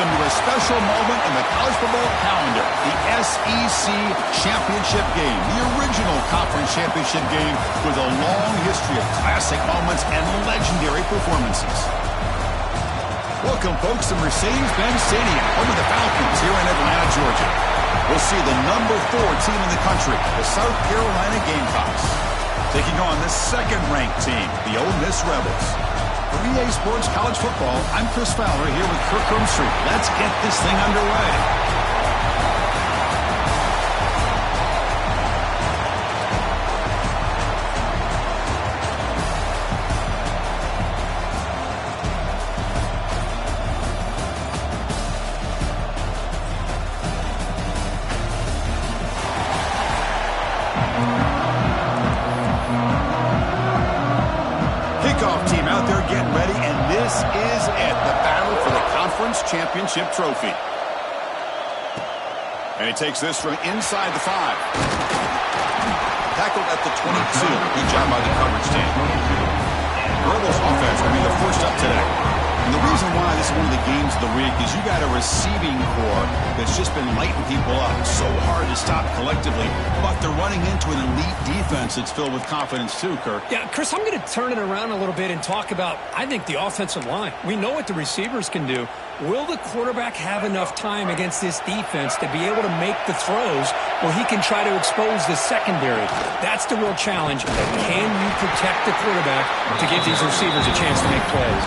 Welcome to a special moment in the college football calendar, the SEC Championship game, the original conference championship game with a long history of classic moments and legendary performances. Welcome, folks, to Mercedes-Benz Stadium, home of the Falcons here in Atlanta, Georgia. We'll see the number 4 team in the country, the South Carolina Gamecocks, taking on the second-ranked team, the Ole Miss Rebels. For EA Sports College Football, I'm Chris Fowler here with Kirk Herbstreit. Let's get this thing underway. Team out there getting ready, and this is it, the battle for the conference championship trophy. And he takes this from inside the 5. Tackled at the 22. Good job by the coverage team. Rebels offense will be the first up today. And the reason why this is one of the games of the week is you got a receiving core that's just been lighting people up. So hard to stop collectively, but they're running into an elite defense that's filled with confidence too, Kirk. Yeah, Chris, I'm going to turn it around a little bit and talk about, I think, the offensive line. We know what the receivers can do. Will the quarterback have enough time against this defense to be able to make the throws where he can try to expose the secondary? That's the real challenge. Can you protect the quarterback to give these receivers a chance to make plays?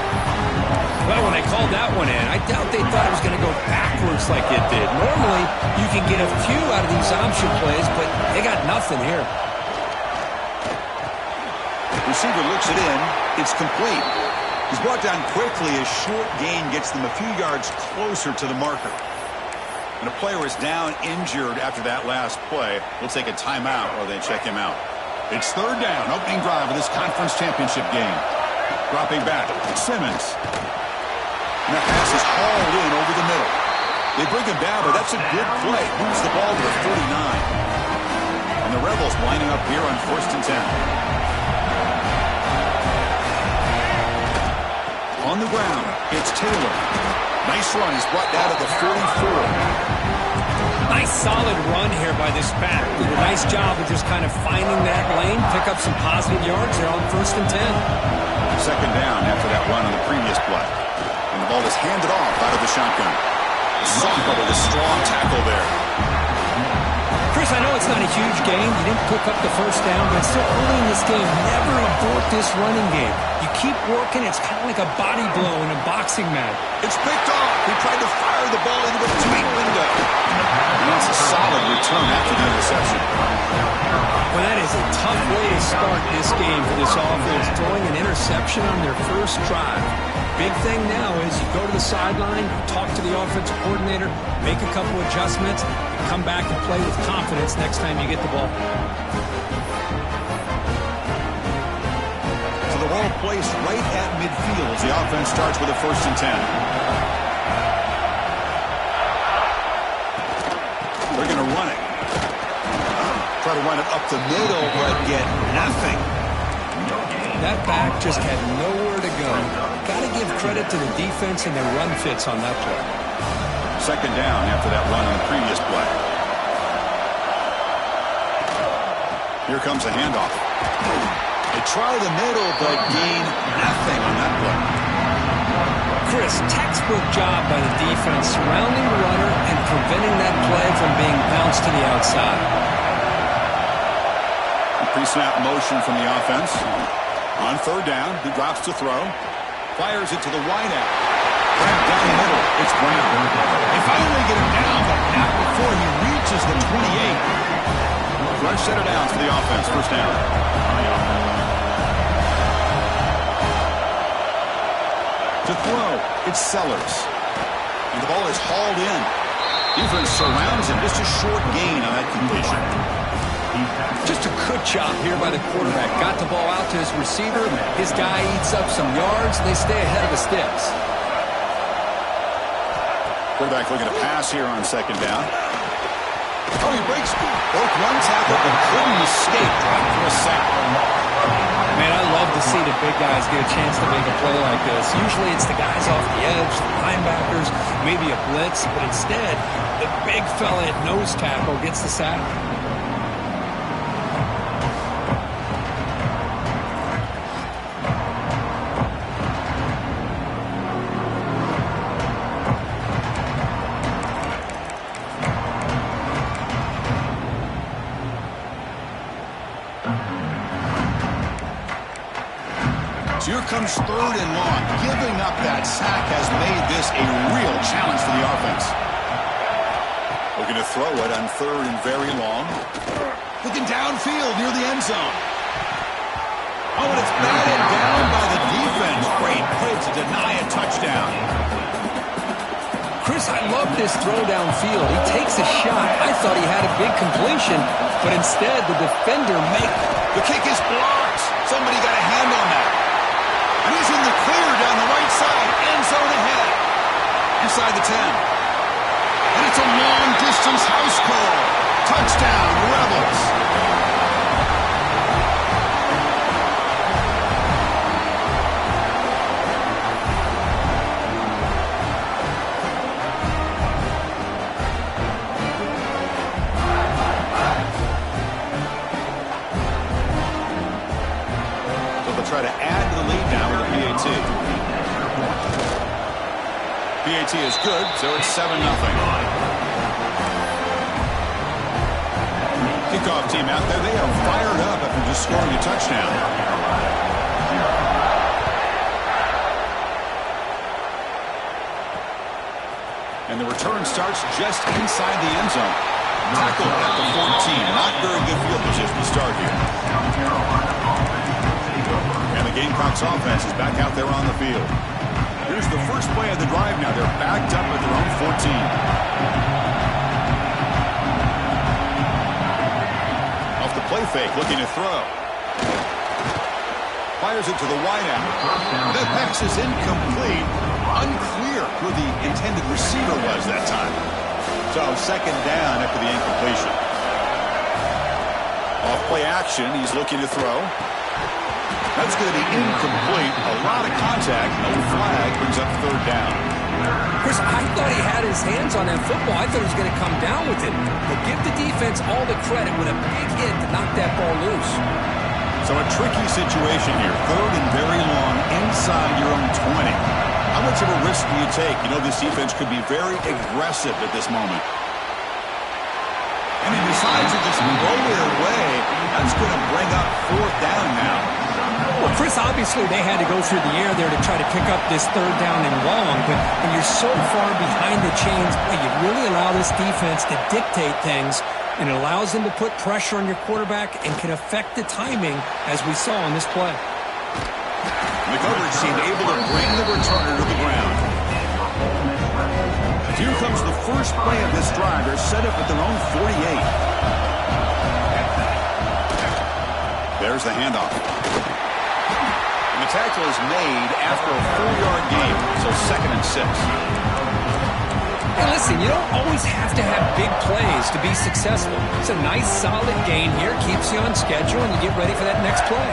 Well, when they called that one in, I doubt they thought it was going to go backwards like it did. Normally, you can get a few out of these option plays, but they got nothing here. Receiver looks it in. It's complete. He's brought down quickly. A short gain gets them a few yards closer to the marker. And a player is down injured after that last play. We'll take a timeout while they check him out. It's third down, opening drive of this conference championship game. Dropping back, Simmons. And the pass is hauled in over the middle. They bring him down, but that's a good play. Moves the ball to the 49. And the Rebels lining up here on 1st and 10. On the ground, it's Taylor. Nice run. He's brought down to the 44. Nice solid run here by this back. Did a nice job of just kind of finding that lane, pick up some positive yards there on 1st and 10. Second down after that run on the previous play. And the ball is handed off out of the shotgun. Soccer with a strong tackle there. Chris, I know it's not a huge game. You didn't pick up the first down, but it's still early in this game. Never abort this running game. You keep working. It's kind of like a body blow in a boxing match. It's picked off. He tried to fire the ball into a tight window. And that's a solid return after the interception. Well, that is a tough way to start this game for this offense, throwing an interception on their first drive. Big thing now is you go to the sideline, talk to the offensive coordinator, make a couple adjustments, and come back and play with confidence next time you get the ball. So the ball placed right at midfield as the offense starts with a 1st and 10. They're going to run it. Try to run it up the middle, but get nothing. That back just had nowhere to go. Got to give credit to the defense and their run fits on that play. Second down after that run on the previous play. Here comes a handoff. They try the middle, but gain nothing on that play. Chris, textbook job by the defense surrounding the runner and preventing that play from being bounced to the outside. Pre-snap motion from the offense. On third down, he drops to throw. Fires it to the wideout. Right down the middle. It's Brown. They finally get him down, but not before he reaches the 28. Fresh set of downs for the offense. First down. To throw, it's Sellers. And the ball is hauled in. Defense surrounds him. Just a short gain on that completion. Just a good job here by the quarterback. Got the ball out to his receiver. His guy eats up some yards. They stay ahead of the sticks. Quarterback looking to pass here on second down. Oh, he breaks broke one tackle and couldn't escape. Dropped for a sack. Man, I love to see the big guys get a chance to make a play like this. Usually it's the guys off the edge, the linebackers, maybe a blitz, but instead the big fella at nose tackle gets the sack. Here comes 3rd and long. Giving up that sack has made this a real challenge for the offense. Looking to throw it on 3rd and very long. Looking downfield near the end zone. Oh, and it's batted down by the defense. Great play to deny a touchdown. Chris, I love this throw downfield. He takes a shot. I thought he had a big completion, but instead the defender The kick is blocked. Somebody got a hand on that. And he's in the clear down the right side. End zone ahead. Inside the 10. And it's a long-distance house call. Touchdown, Rebels. Try to add to the lead now with a PAT. PAT is good, so it's 7-0. Kickoff team out there. They are fired up after just scoring a touchdown. And the return starts just inside the end zone. Tackled at the 14. Not very good field position to start here. Gamecocks offense is back out there on the field. Here's the first play of the drive now. They're backed up at their own 14. Off the play fake, looking to throw. Fires it to the wideout. The pass is incomplete. Unclear who the intended receiver was that time. So 2nd down after the incompletion. Off play action, he's looking to throw. That's going to be incomplete. A lot of contact. No flag. Brings up 3rd down. Chris, I thought he had his hands on that football. I thought he was going to come down with it. But give the defense all the credit with a big hit to knock that ball loose. So a tricky situation here. 3rd and very long inside your own 20. How much of a risk do you take? You know this defense could be very aggressive at this moment. And he decides to just go their way. That's going to bring up 4th down now. Well, Chris, obviously they had to go through the air there to try to pick up this 3rd down and long, but when you're so far behind the chains, you really allow this defense to dictate things, and it allows them to put pressure on your quarterback and can affect the timing, as we saw on this play. The coverage team able to bring the returner to the ground. Here comes the first play of this drive. They're set up at their own 48. There's the handoff. And the tackle is made after a 4-yard gain, so 2nd and 6. Hey, listen, you don't always have to have big plays to be successful. It's a nice, solid gain here. Keeps you on schedule, and you get ready for that next play.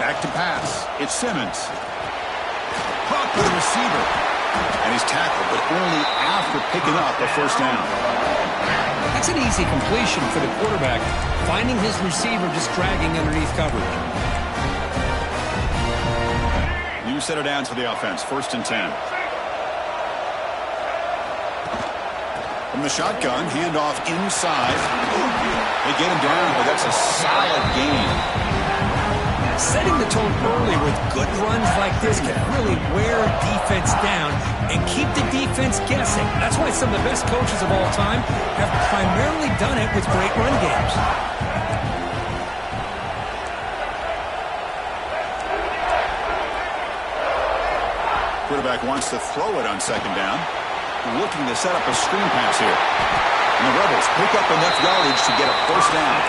Back to pass. It's Simmons. Caught by the receiver. And he's tackled, but only after picking up a 1st down. That's an easy completion for the quarterback, finding his receiver just dragging underneath coverage. New set of downs for the offense. 1st and 10. From the shotgun, handoff inside. They get him down, but that's a solid gain. Setting the tone early with good runs like this can really wear defense down and keep the defense guessing. That's why some of the best coaches of all time have primarily done it with great run games. Quarterback wants to throw it on 2nd down. Looking to set up a screen pass here. And the Rebels pick up enough yardage to get a 1st down.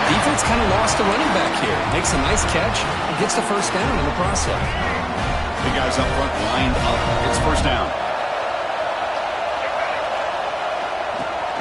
Defense kind of lost the running back here. Makes a nice catch and gets the 1st down in the process. Big guys up front lined up. It's 1st down.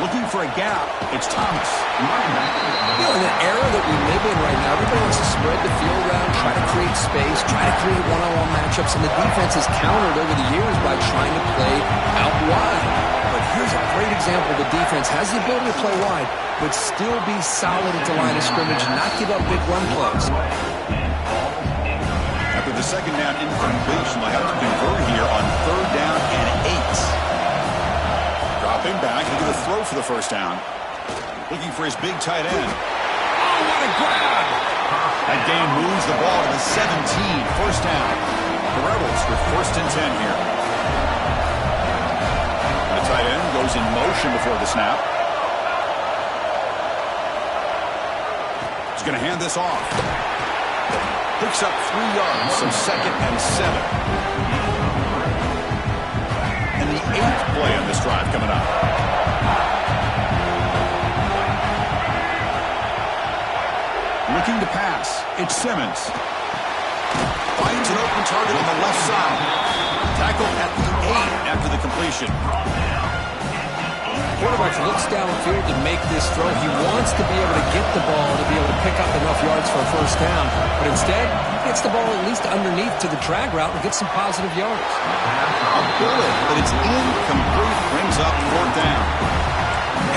Looking for a gap. It's Thomas. You know, in the era that we live in right now, everybody wants to spread the field around, try to create space, try to create one-on-one matchups, and the defense has countered over the years by trying to play out wide. But here's a great example. The defense has the ability to play wide, but still be solid at the line of scrimmage and not give up big run plays. After the second down incompletion, they'll have to convert here on 3rd down and 8. Dropping back, he'll get a throw for the first down. Looking for his big tight end. Oh, what a grab! That gain moves the ball to the 17. First down. The Rebels with 1st and 10 here. The tight end goes in motion before the snap. He's going to hand this off. Picks up 3 yards, so 2nd and 7. And the 8th play on this drive coming up. Looking to pass. It's Simmons. Finds an open target on the left side. Tackle at the 8 after the completion. Quarterback looks downfield to make this throw. He wants to be able to get the ball to be able to pick up enough yards for a first down. But instead, he gets the ball at least underneath to the drag route and gets some positive yards. A bullet, but it's incomplete. Brings up 4th down.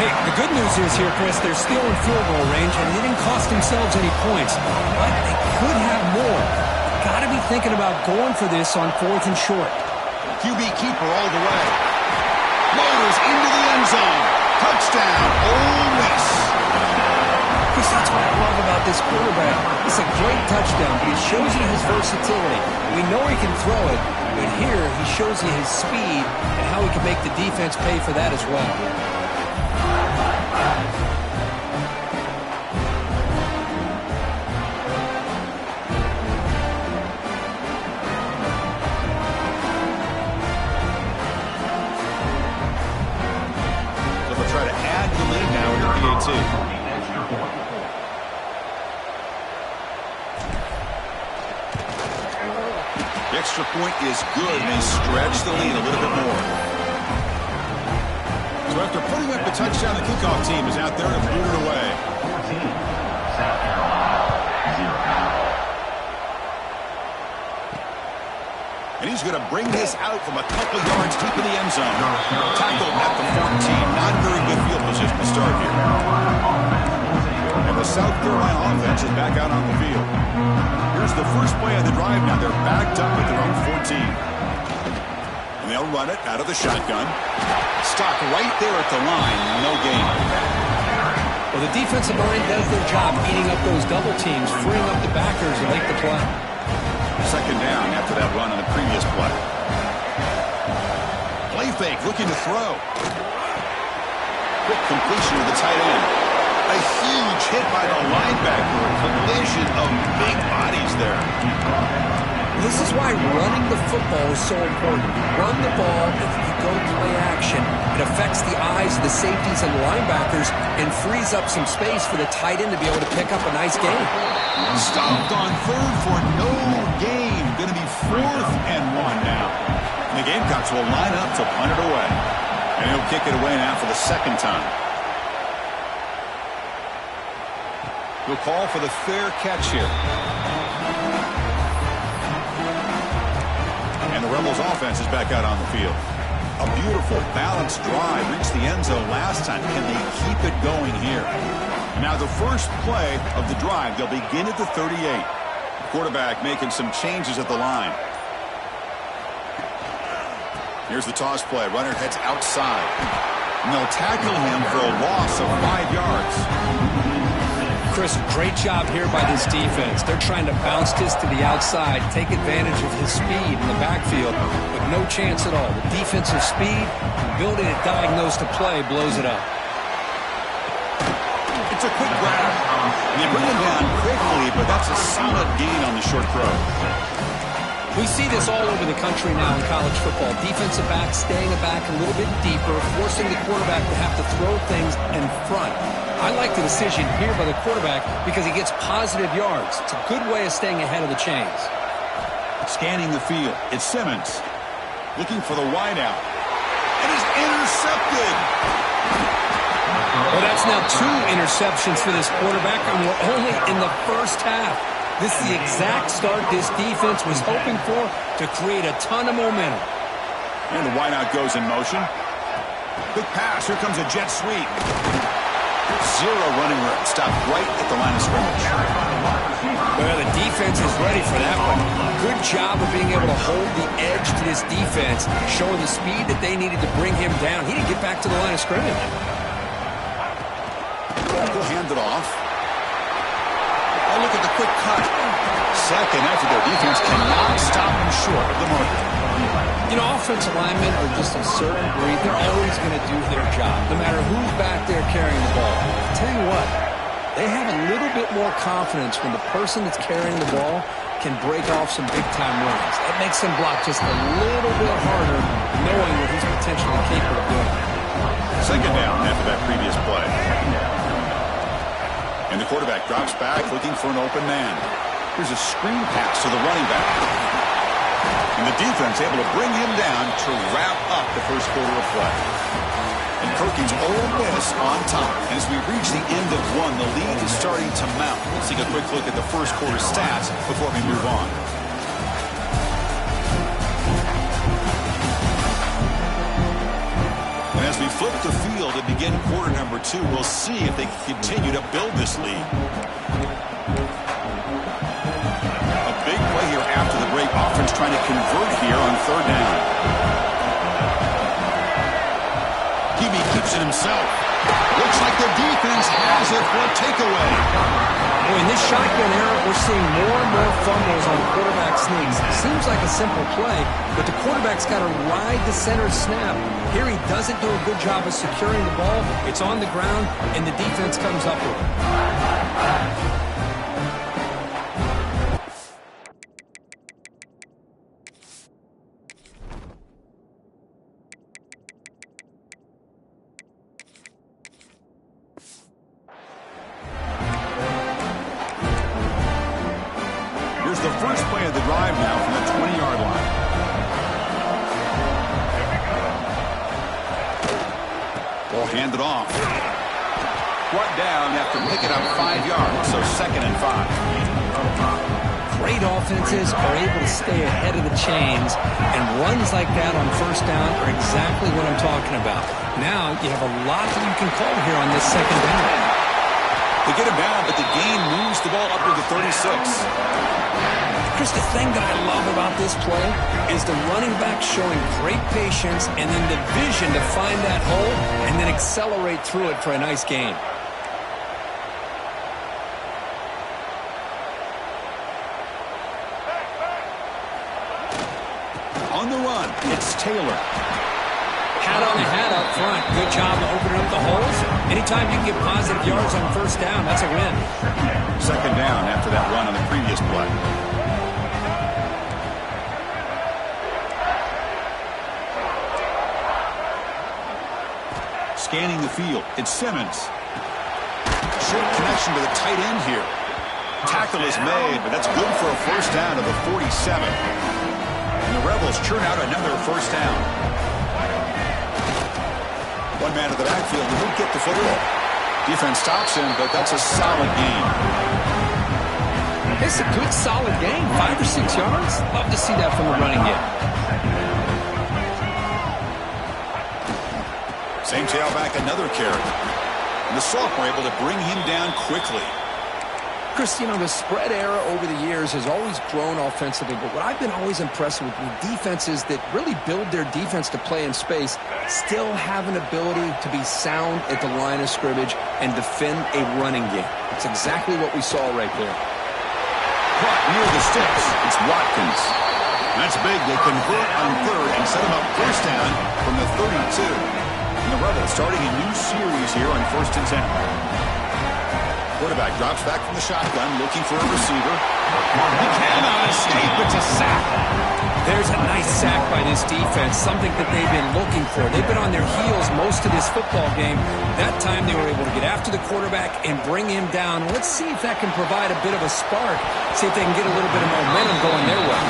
Hey, the good news is here, Chris, they're still in field goal range, and they didn't cost themselves any points. But they could have more. Got to be thinking about going for this on 4th and short. QB keeper all the way. Motors into the end zone. Touchdown, Ole Miss. Chris, that's what I love about this quarterback. It's a great touchdown, but it shows you his versatility. We know he can throw it, but here he shows you his speed and how he can make the defense pay for that as well. Try to add the lead now in the PAT. The extra point is good, and they stretch the lead a little bit more. So after putting up the touchdown, the kickoff team is out there to boot it away. And he's going to bring this out from a couple yards deep in the end zone. Tackled at the 14. Not very good field position to start here. And the South Carolina offense is back out on the field. Here's the first play of the drive now. They're backed up at their own 14. And they'll run it out of the shotgun. Stopped right there at the line. No gain. Well, the defensive line does their job eating up those double teams, freeing up the backers to make the play. Second down after that run on the previous play. Play fake, looking to throw. Quick completion to the tight end. A huge hit by the linebacker. A collision of big bodies there. This is why running the football is so important. You run the ball, and if you go play action, it affects the eyes of the safeties and linebackers and frees up some space for the tight end to be able to pick up a nice gain. Stopped on 3rd for no gain. Going to be 4th and 1 now. And the Gamecocks will line up to punt it away. And he'll kick it away now for the 2nd time. He'll call for the fair catch here. And the Rebels offense is back out on the field. A beautiful, balanced drive. Reached the end zone last time. Can they keep it going here? Now the first play of the drive, they'll begin at the 38. The quarterback making some changes at the line. Here's the toss play. Runner heads outside. And they'll tackle him for a loss of 5 yards. Chris, great job here by this defense. They're trying to bounce this to the outside, take advantage of his speed in the backfield, but no chance at all. The defensive speed, ability to diagnose the play, blows it up. It's a quick grab. They bring him down quickly, but that's a solid gain on the short throw. We see this all over the country now in college football. Defensive backs staying back a little bit deeper, forcing the quarterback to have to throw things in front. I like the decision here by the quarterback because he gets positive yards. It's a good way of staying ahead of the chains. Scanning the field, it's Simmons. Looking for the wideout. It is intercepted. That's now 2 interceptions for this quarterback, and we're only in the first half. This is the exact start this defense was hoping for to create a ton of momentum. And the wideout goes in motion. Big pass. Here comes a jet sweep. 0 running room. Stopped right at the line of scrimmage. Well, the defense is ready for that one. Good job of being able to hold the edge to this defense, showing the speed that they needed to bring him down. He didn't get back to the line of scrimmage. They'll hand it off. Oh, look at the quick cut. Second after their defense cannot stop them short of the marker. You know, offensive linemen are just a certain breed. They're always going to do their job, no matter who's back there carrying the ball. I'll tell you what, they have a little bit more confidence when the person that's carrying the ball can break off some big-time runs. That makes them block just a little bit harder, knowing what he's potentially capable of doing. Second down after that previous play. And the quarterback drops back looking for an open man. Here's a screen pass to the running back. And the defense able to bring him down to wrap up the first quarter of play. And Perkins Ole Miss on top. As we reach the end of one, the lead is starting to mount. Let's take a quick look at the first quarter stats before we move on. And as we flip the field to begin quarter number 2, we'll see if they can continue to build this lead. Big play here after the break. Offense trying to convert here on third down. Hebe keeps it himself. Looks like the defense has it for a takeaway. Boy, in this shotgun era, we're seeing more and more fumbles on quarterback sneaks. Seems like a simple play, but the quarterback's got to ride the center snap. Here he doesn't do a good job of securing the ball. It's on the ground, and the defense comes up with it. The first play of the drive now from the 20-yard line. Ball handed off. Brought down after picking up 5 yards, so 2nd and 5. Great offenses are able to stay ahead of the chains, and runs like that on first down are exactly what I'm talking about. Now you have a lot that you can call here on this second down. They get him down, but the gain moves the ball up to the 36. Chris, the thing that I love about this play is the running back showing great patience and then the vision to find that hole and then accelerate through it for a nice gain. On the run, it's Taylor. Hat on the hat up front. Good job of opening up the holes. Anytime you can get positive yards on first down, that's a win. Second down after that run on the previous play. Scanning the field, it's Simmons. Short connection to the tight end here. Tackle is made, but that's good for a first down to the 47. And the Rebels churn out another first down. One man to the backfield, he didn't get the football. Defense stops him, but that's a solid gain. It's a good, solid gain. 5 or 6 yards. Love to see that from the running game. Same tailback, another carry. And the sophomore able to bring him down quickly. Chris, you know, the spread era over the years has always grown offensively, but what I've been always impressed with defenses that really build their defense to play in space still have an ability to be sound at the line of scrimmage and defend a running game. It's exactly what we saw right there. Caught near the sticks. It's Watkins. That's big. They convert on third and set him up first down from the 32. And the Rebels starting a new series here on 1st and 10. Quarterback drops back from the shotgun, looking for a receiver. He cannot escape. It's a sack. There's a nice sack by this defense, something that they've been looking for. They've been on their heels most of this football game. That time they were able to get after the quarterback and bring him down. Let's see if that can provide a bit of a spark, see if they can get a little bit of momentum going their way.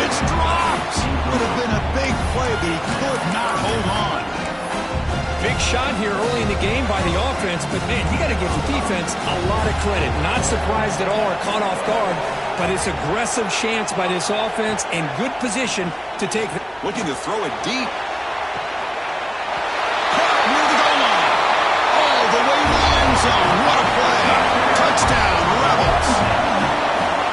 It's dropped. Would have been a big play, but he could not hold on. Big shot here early in the game by the offense, but, man, you got to give the defense a lot of credit. Not surprised at all or caught off guard, but it's aggressive chance by this offense and good position to take. Looking to throw it deep. Caught near the goal line. All the way to the end zone. What a play. Touchdown, Rebels.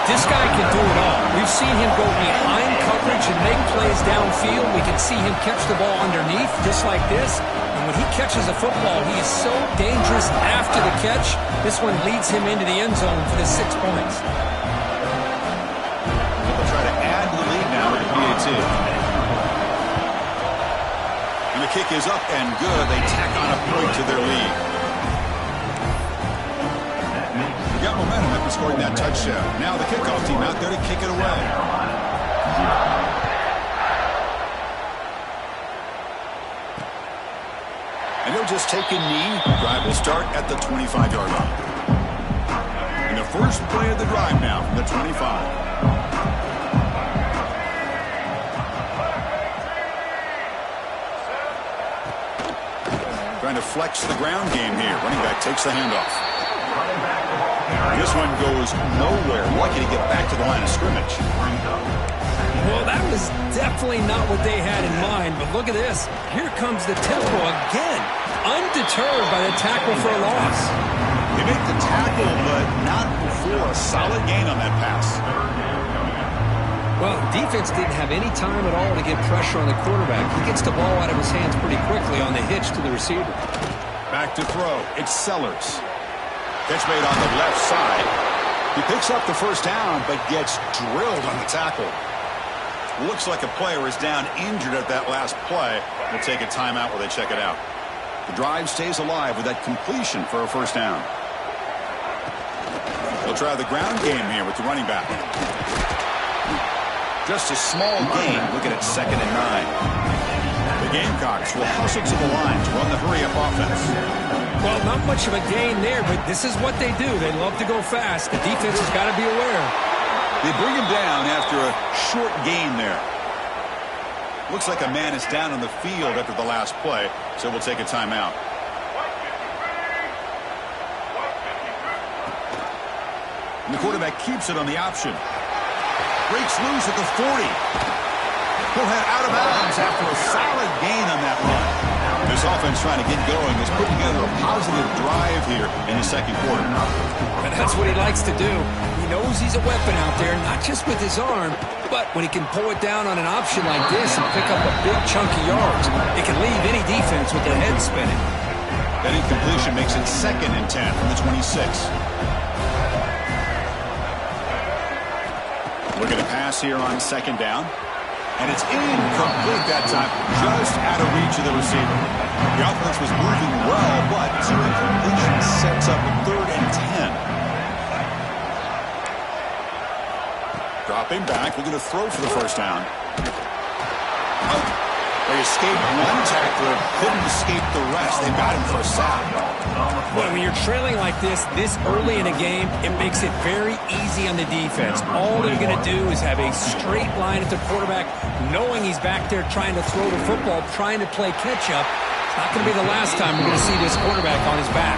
This guy can do it all. We've seen him go behind coverage and make plays downfield. We can see him catch the ball underneath just like this. And when he catches a football, he is so dangerous after the catch. This one leads him into the end zone for the 6 points. They'll try to add to the lead now with the PAT. And the kick is up and good. They tack on a point to their lead. Got momentum after scoring that touchdown. Now the kickoff team out there to kick it away. And he'll just take a knee. Drive will start at the 25-yard line. And the first play of the drive now from the 25. Trying to flex the ground game here. Running back takes the handoff. This one goes nowhere. Lucky to get back to the line of scrimmage. Well, that was definitely not what they had in mind, but look at this. Here comes the tempo again. Undeterred by the tackle for a loss. They make the tackle, but not before a solid gain on that pass. Well, defense didn't have any time at all to get pressure on the quarterback. He gets the ball out of his hands pretty quickly on the hitch to the receiver. Back to throw. It's Sellers. Catch made on the left side. He picks up the first down, but gets drilled on the tackle. Looks like a player is down injured at that last play. We'll take a timeout while they check it out. The drive stays alive with that completion for a first down. They'll try the ground game here with the running back. Just a small gain, looking at 2nd and 9. The Gamecocks will hustle to the line to run the hurry-up offense. Well, not much of a gain there, but this is what they do. They love to go fast. The defense has got to be aware. They bring him down after a short gain there. Looks like a man is down on the field after the last play, so we'll take a timeout. And the quarterback keeps it on the option. Breaks loose at the 40. He'll head out of bounds after a solid gain on that run. This offense trying to get going is putting together a positive drive here in the second quarter. And that's what he likes to do. He knows he's a weapon out there, not just with his arm, but when he can pull it down on an option like this and pick up a big chunk of yards, it can leave any defense with their head spinning. That incompletion makes it 2nd and 10 from the 26. Looking to pass here on 2nd down. And it's incomplete that time, just out of reach of the receiver. The offense was moving well, but two incompletions sets up a 3rd and 10. Dropping back, looking to throw for the first down. Oh, they escaped one tackler, couldn't escape the rest. They got him for a sack. Well, when you're trailing like this early in a game, it makes it very easy on the defense. All they're going to do is have a straight line at the quarterback, knowing he's back there trying to throw the football, trying to play catch-up. It's not going to be the last time we're going to see this quarterback on his back.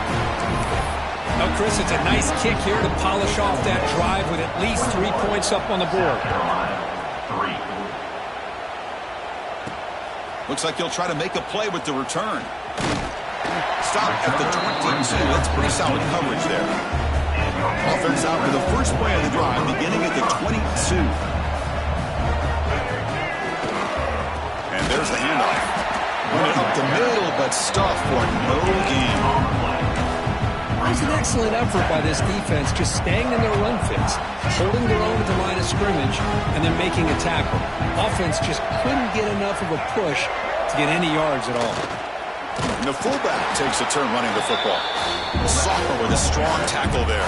Now, Chris, it's a nice kick here to polish off that drive with at least 3 points up on the board. Looks like he'll try to make a play with the return. Stop at the 22. That's pretty solid coverage there. Offense out for the first play of the drive, beginning at the 22. And there's the handoff. Went up the middle, but stuffed for no gain. It's an excellent effort by this defense, just staying in their run fits, holding their own at the line of scrimmage, and then making a tackle. Offense just couldn't get enough of a push to get any yards at all. And the fullback takes a turn running the football. Sophomore with a strong tackle there.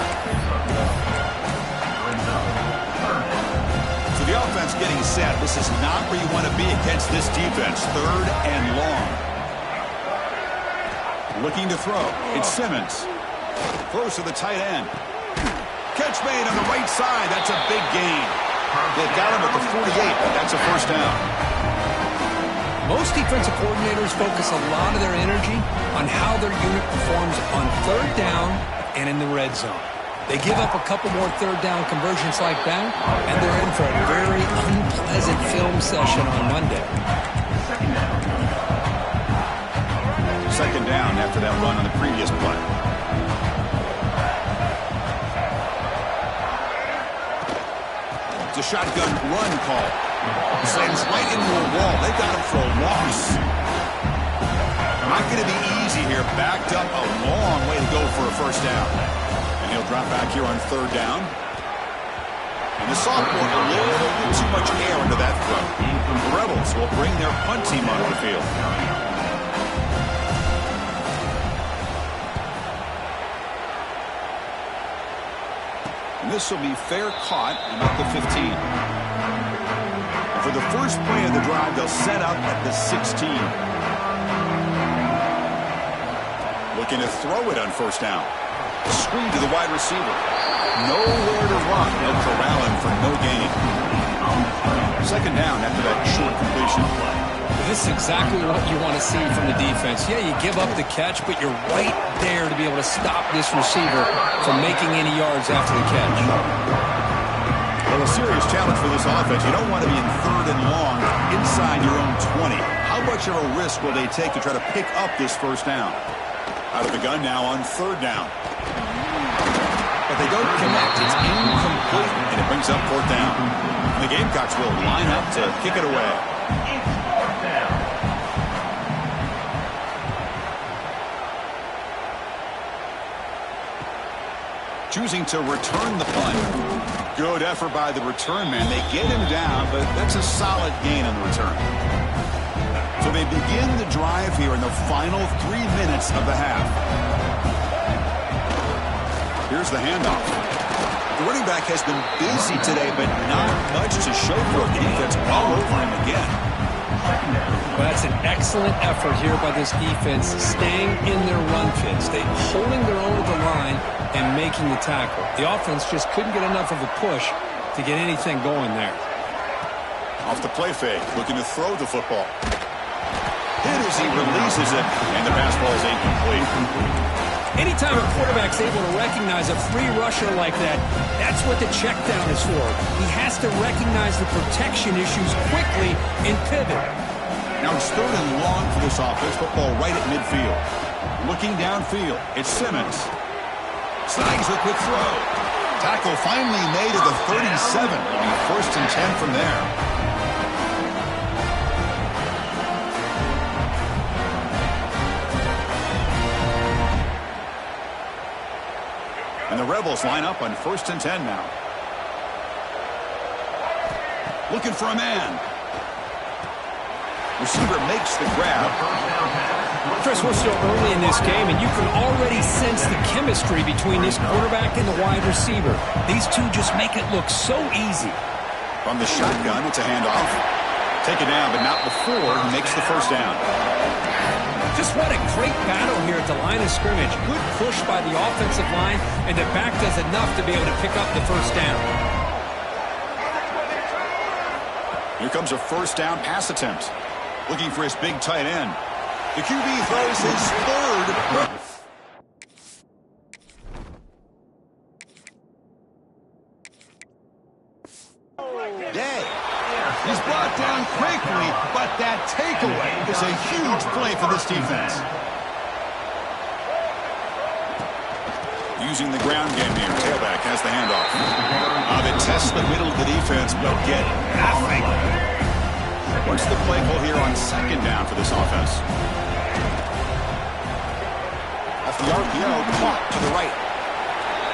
So the offense getting set. This is not where you want to be against this defense. 3rd and long. Looking to throw. It's Simmons. Throws to the tight end. Catch made on the right side. That's a big gain. They got him at the 48. That's a first down. Most defensive coordinators focus a lot of their energy on how their unit performs on third down and in the red zone. They give up a couple more third down conversions like that, and they're in for a very unpleasant film session on Monday. Second down after that run on the previous play. It's a shotgun run call. Sends right into a wall. They got him for a loss. Not going to be easy here. Backed up a long way to go for a first down. And he'll drop back here on third down. And the sophomore, a little bit too much air into that throw. The Rebels will bring their punt team onto the field. And this will be fair caught about the 15. For the first play of the drive, they'll set up at the 16. Looking to throw it on first down. Screen to the wide receiver. Nowhere to run. They'll corral him for no gain. Second down after that short completion. This is exactly what you want to see from the defense. Yeah, you give up the catch, but you're right there to be able to stop this receiver from making any yards after the catch. Well, a serious challenge for this offense. You don't want to be in third and long inside your own 20. How much of a risk will they take to try to pick up this first down? Out of the gun now on third down. But they don't connect. It's incomplete, and it brings up fourth down. The Gamecocks will line up to kick it away. Choosing to return the punt. Good effort by the return man. They get him down, but that's a solid gain on the return. So they begin the drive here in the final 3 minutes of the half. Here's the handoff. The running back has been busy today, but not much to show for it. The defense all over him again. Well, that's an excellent effort here by this defense, staying in their run fits. They holding their own at the line and making the tackle. The offense just couldn't get enough of a push to get anything going there. Off the play fake, looking to throw the football. Hit as he releases it, and the pass ball is incomplete. Anytime a quarterback's able to recognize a free rusher like that, that's what the check down is for. He has to recognize the protection issues quickly and pivot. Now it's third and long for this offense. Football right at midfield. Looking downfield, it's Simmons. Snags a quick throw. Tackle finally made at the 37. It'll be first and 10 from there. And the Rebels line up on first and 10 now. Looking for a man. Receiver makes the grab. Chris, we're still early in this game, and you can already sense the chemistry between this quarterback and the wide receiver. These two just make it look so easy. From the shotgun, it's a handoff. Take it down, but not before he makes the first down. Just what a great battle here at the line of scrimmage. Good push by the offensive line, and the back does enough to be able to pick up the first down. Here comes a first down pass attempt. Looking for his big tight end. The QB throws his third. Day. He's brought down quickly, but that takeaway is a huge play for this defense. Using the ground game here. Tailback has the handoff. They test the middle of the defense, but get nothing. What's the play call here on second down for this offense? Off the RPO, caught to the right.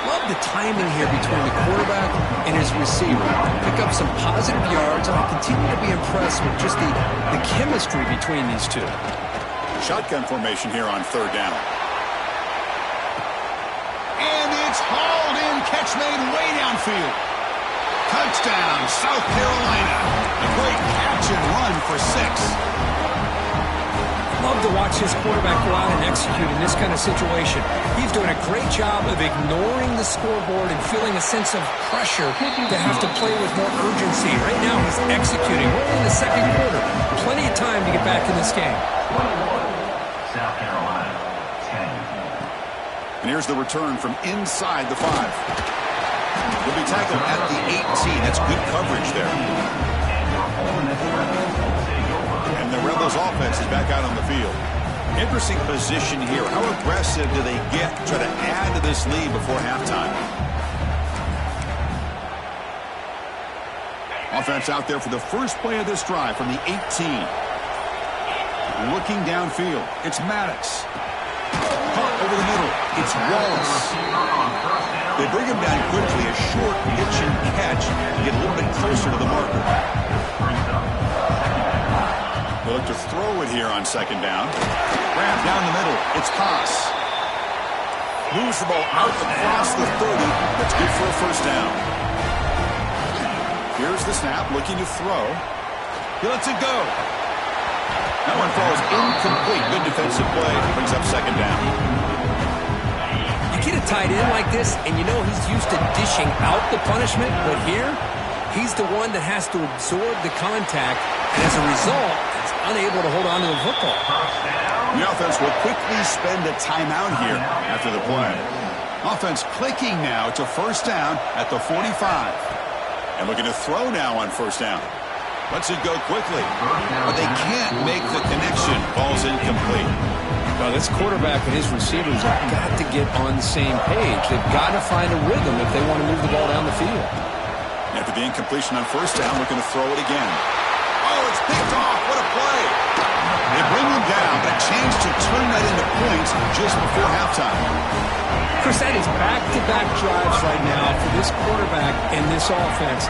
Love the timing here between the quarterback and his receiver. Pick up some positive yards, and I continue to be impressed with just the chemistry between these two. Shotgun formation here on third down. And it's hauled in, catch made way downfield. Touchdown, South Carolina. A great catch and run for 6. love to watch his quarterback go out and execute in this kind of situation. He's doing a great job of ignoring the scoreboard and feeling a sense of pressure to have to play with more urgency. Right now, he's executing. We're only in the second quarter. Plenty of time to get back in this game. South Carolina, 10. And here's the return from inside the 5. He'll be tackled at the 18. That's good coverage there. And the Rebels offense is back out on the field. Interesting position here. How aggressive do they get to try to add to this lead before halftime? Offense out there for the first play of this drive from the 18. Looking downfield. It's Maddox. Caught over the middle. It's Wallace. They bring him down quickly. A short pitch and catch to get a little bit closer to the marker. They look to throw it here on second down. Grab down the middle. It's Haas. Moves the ball out across the 30. That's good for a first down. Here's the snap. Looking to throw. He lets it go. That one falls incomplete. Good defensive play. Brings up second down. You get a tight end like this, and you know he's used to dishing out the punishment, but here, he's the one that has to absorb the contact, and as a result, is unable to hold on to the football. The offense will quickly spend a timeout here after the play. Offense clicking now to first down at the 45. And looking to throw now on first down. Lets it go quickly, but they can't make the connection. Ball's incomplete. Well, this quarterback and his receivers have got to get on the same page. They've got to find a rhythm if they want to move the ball down the field. After the incompletion on first down, looking to throw it again. Oh, it's picked off. What a play. They bring him down, but a chance to turn that into points just before halftime. Chris, that is back-to-back drives right now for this quarterback and this offense.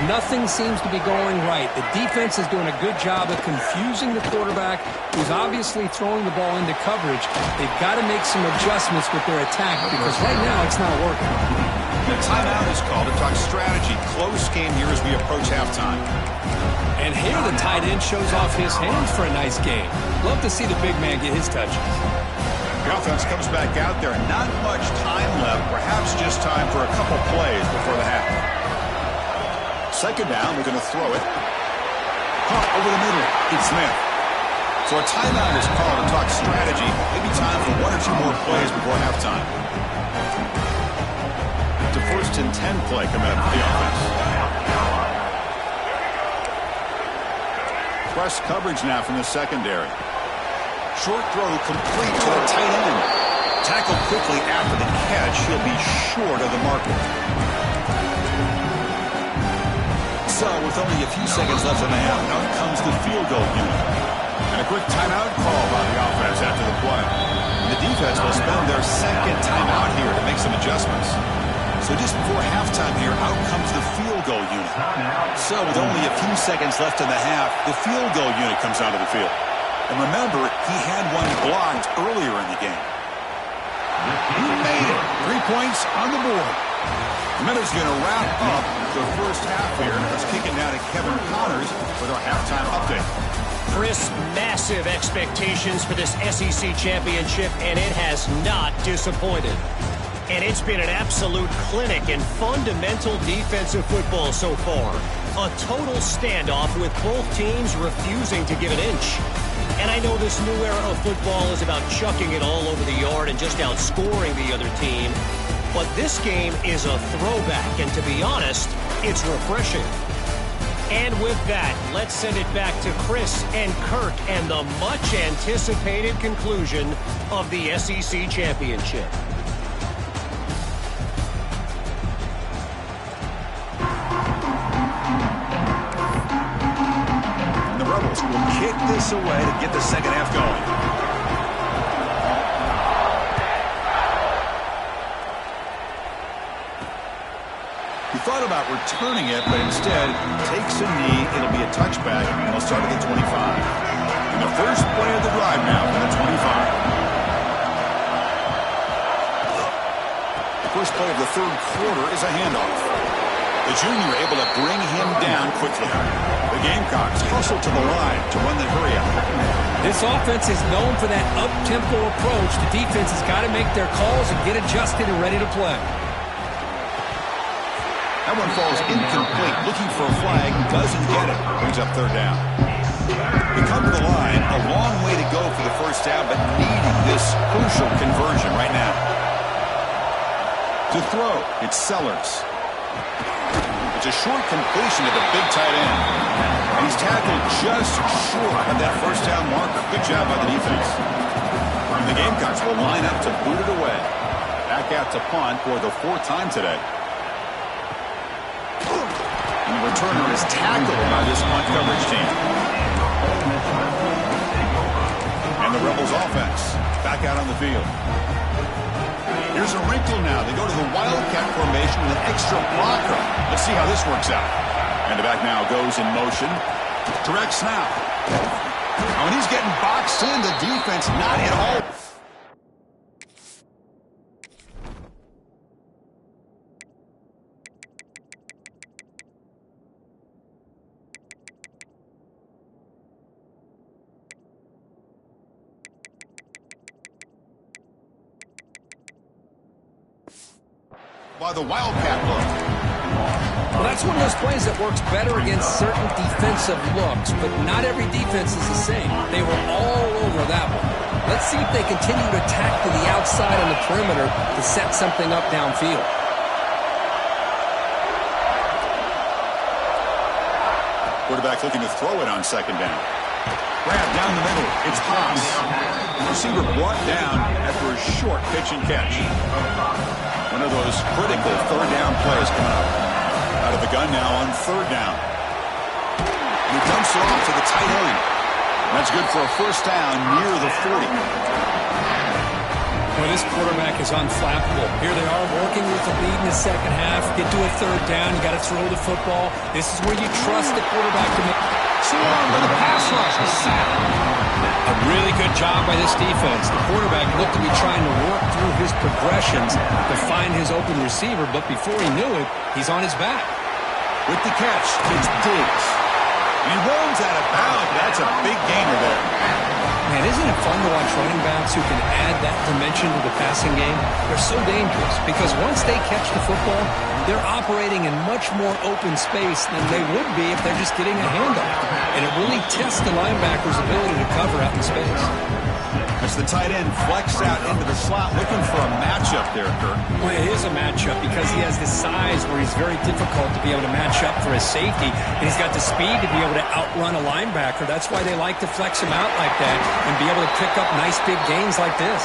Nothing seems to be going right. The defense is doing a good job of confusing the quarterback, who's obviously throwing the ball into coverage. They've got to make some adjustments with their attack because right now it's not working. The timeout is called to talk strategy. Close game here as we approach halftime. And here the tight end shows off his hands for a nice game. Love to see the big man get his touches. The offense comes back out there. Not much time left. Perhaps just time for a couple plays before the half. Second down, we're going to throw it. Caught over the middle. It's Smith. So a timeout is called to talk strategy. Maybe time for 1 or 2 more plays before halftime. The first and 10 play coming up for the offense. Press coverage now from the secondary. Short throw complete to the tight end. Tackled quickly after the catch. He'll be short of the marker. So, with only a few seconds left in the half, out comes the field goal unit. And a quick timeout call by the offense after the play. The defense will spend their second timeout here to make some adjustments. So just before halftime here, out comes the field goal unit. So, with only a few seconds left in the half, the field goal unit comes onto the field. And remember, he had one blocked earlier in the game. He made it. 3 points on the board. The Minutes going to wrap up the first half here. Let's kick it now to Kevin Connors with our halftime update. Chris, massive expectations for this SEC championship, and it has not disappointed. And it's been an absolute clinic in fundamental defensive football so far. A total standoff with both teams refusing to give an inch. And I know this new era of football is about chucking it all over the yard and just outscoring the other team. But this game is a throwback, and to be honest, it's refreshing. And with that, let's send it back to Chris and Kirk and the much-anticipated conclusion of the SEC championship. And the Rebels will kick this away to get the second half going. Thought about returning it, but instead takes a knee. It'll be a touchback, and they'll start at the 25. And the first play of the drive now from the 25. The first play of the third quarter is a handoff. The junior able to bring him down quickly. The Gamecocks hustle to the line to run the hurry out. This offense is known for that up-tempo approach. The defense has got to make their calls and get adjusted and ready to play. That one falls incomplete. Looking for a flag. Doesn't get it. Brings up third down. They come to the line. A long way to go for the first down, but needing this crucial conversion right now. To throw, it's Sellers. It's a short completion to the big tight end. And he's tackled just short of that first down marker. Good job by the defense. And the Gamecocks will line up to boot it away. Back out to punt for the fourth time today. And the returner is tackled by this punt coverage team. And the Rebels offense back out on the field. Here's a wrinkle now. They go to the Wildcat formation with an extra blocker. Let's see how this works out. And the back now goes in motion. Direct snap. Oh, and he's getting boxed in. The defense not at all. By the Wildcat look. Well, that's one of those plays that works better against certain defensive looks, but not every defense is the same. They were all over that one. Let's see if they continue to attack to the outside on the perimeter to set something up downfield. Quarterback looking to throw it on second down. Grab down the middle. It's Haas. Receiver brought down after a short pitch and catch. One of those critical third down plays coming up. Out of the gun now on third down. And he dumps it off to the tight end. That's good for a first down near the 40. Well, this quarterback is unflappable. Here they are working with the lead in the second half. Get to a third down. You got to throw the football. This is where you trust the quarterback to make. So on for the pass rush. A really good job by this defense. The quarterback looked to be trying to work through his progressions to find his open receiver, but before he knew it, he's on his back. With the catch, it's Diggs. And he rolls out of bounds. That's a big gainer there. Man, isn't it fun to watch running backs who can add that dimension to the passing game? They're so dangerous because once they catch the football, they're operating in much more open space than they would be if they're just getting a handoff. And it really tests the linebacker's ability to cover out in space. As the tight end flexed out into the slot, looking for a matchup there, Kurt. Well, it is a matchup because he has this size where he's very difficult to be able to match up for his safety. And he's got the speed to be able to outrun a linebacker. That's why they like to flex him out like that and be able to pick up nice big gains like this.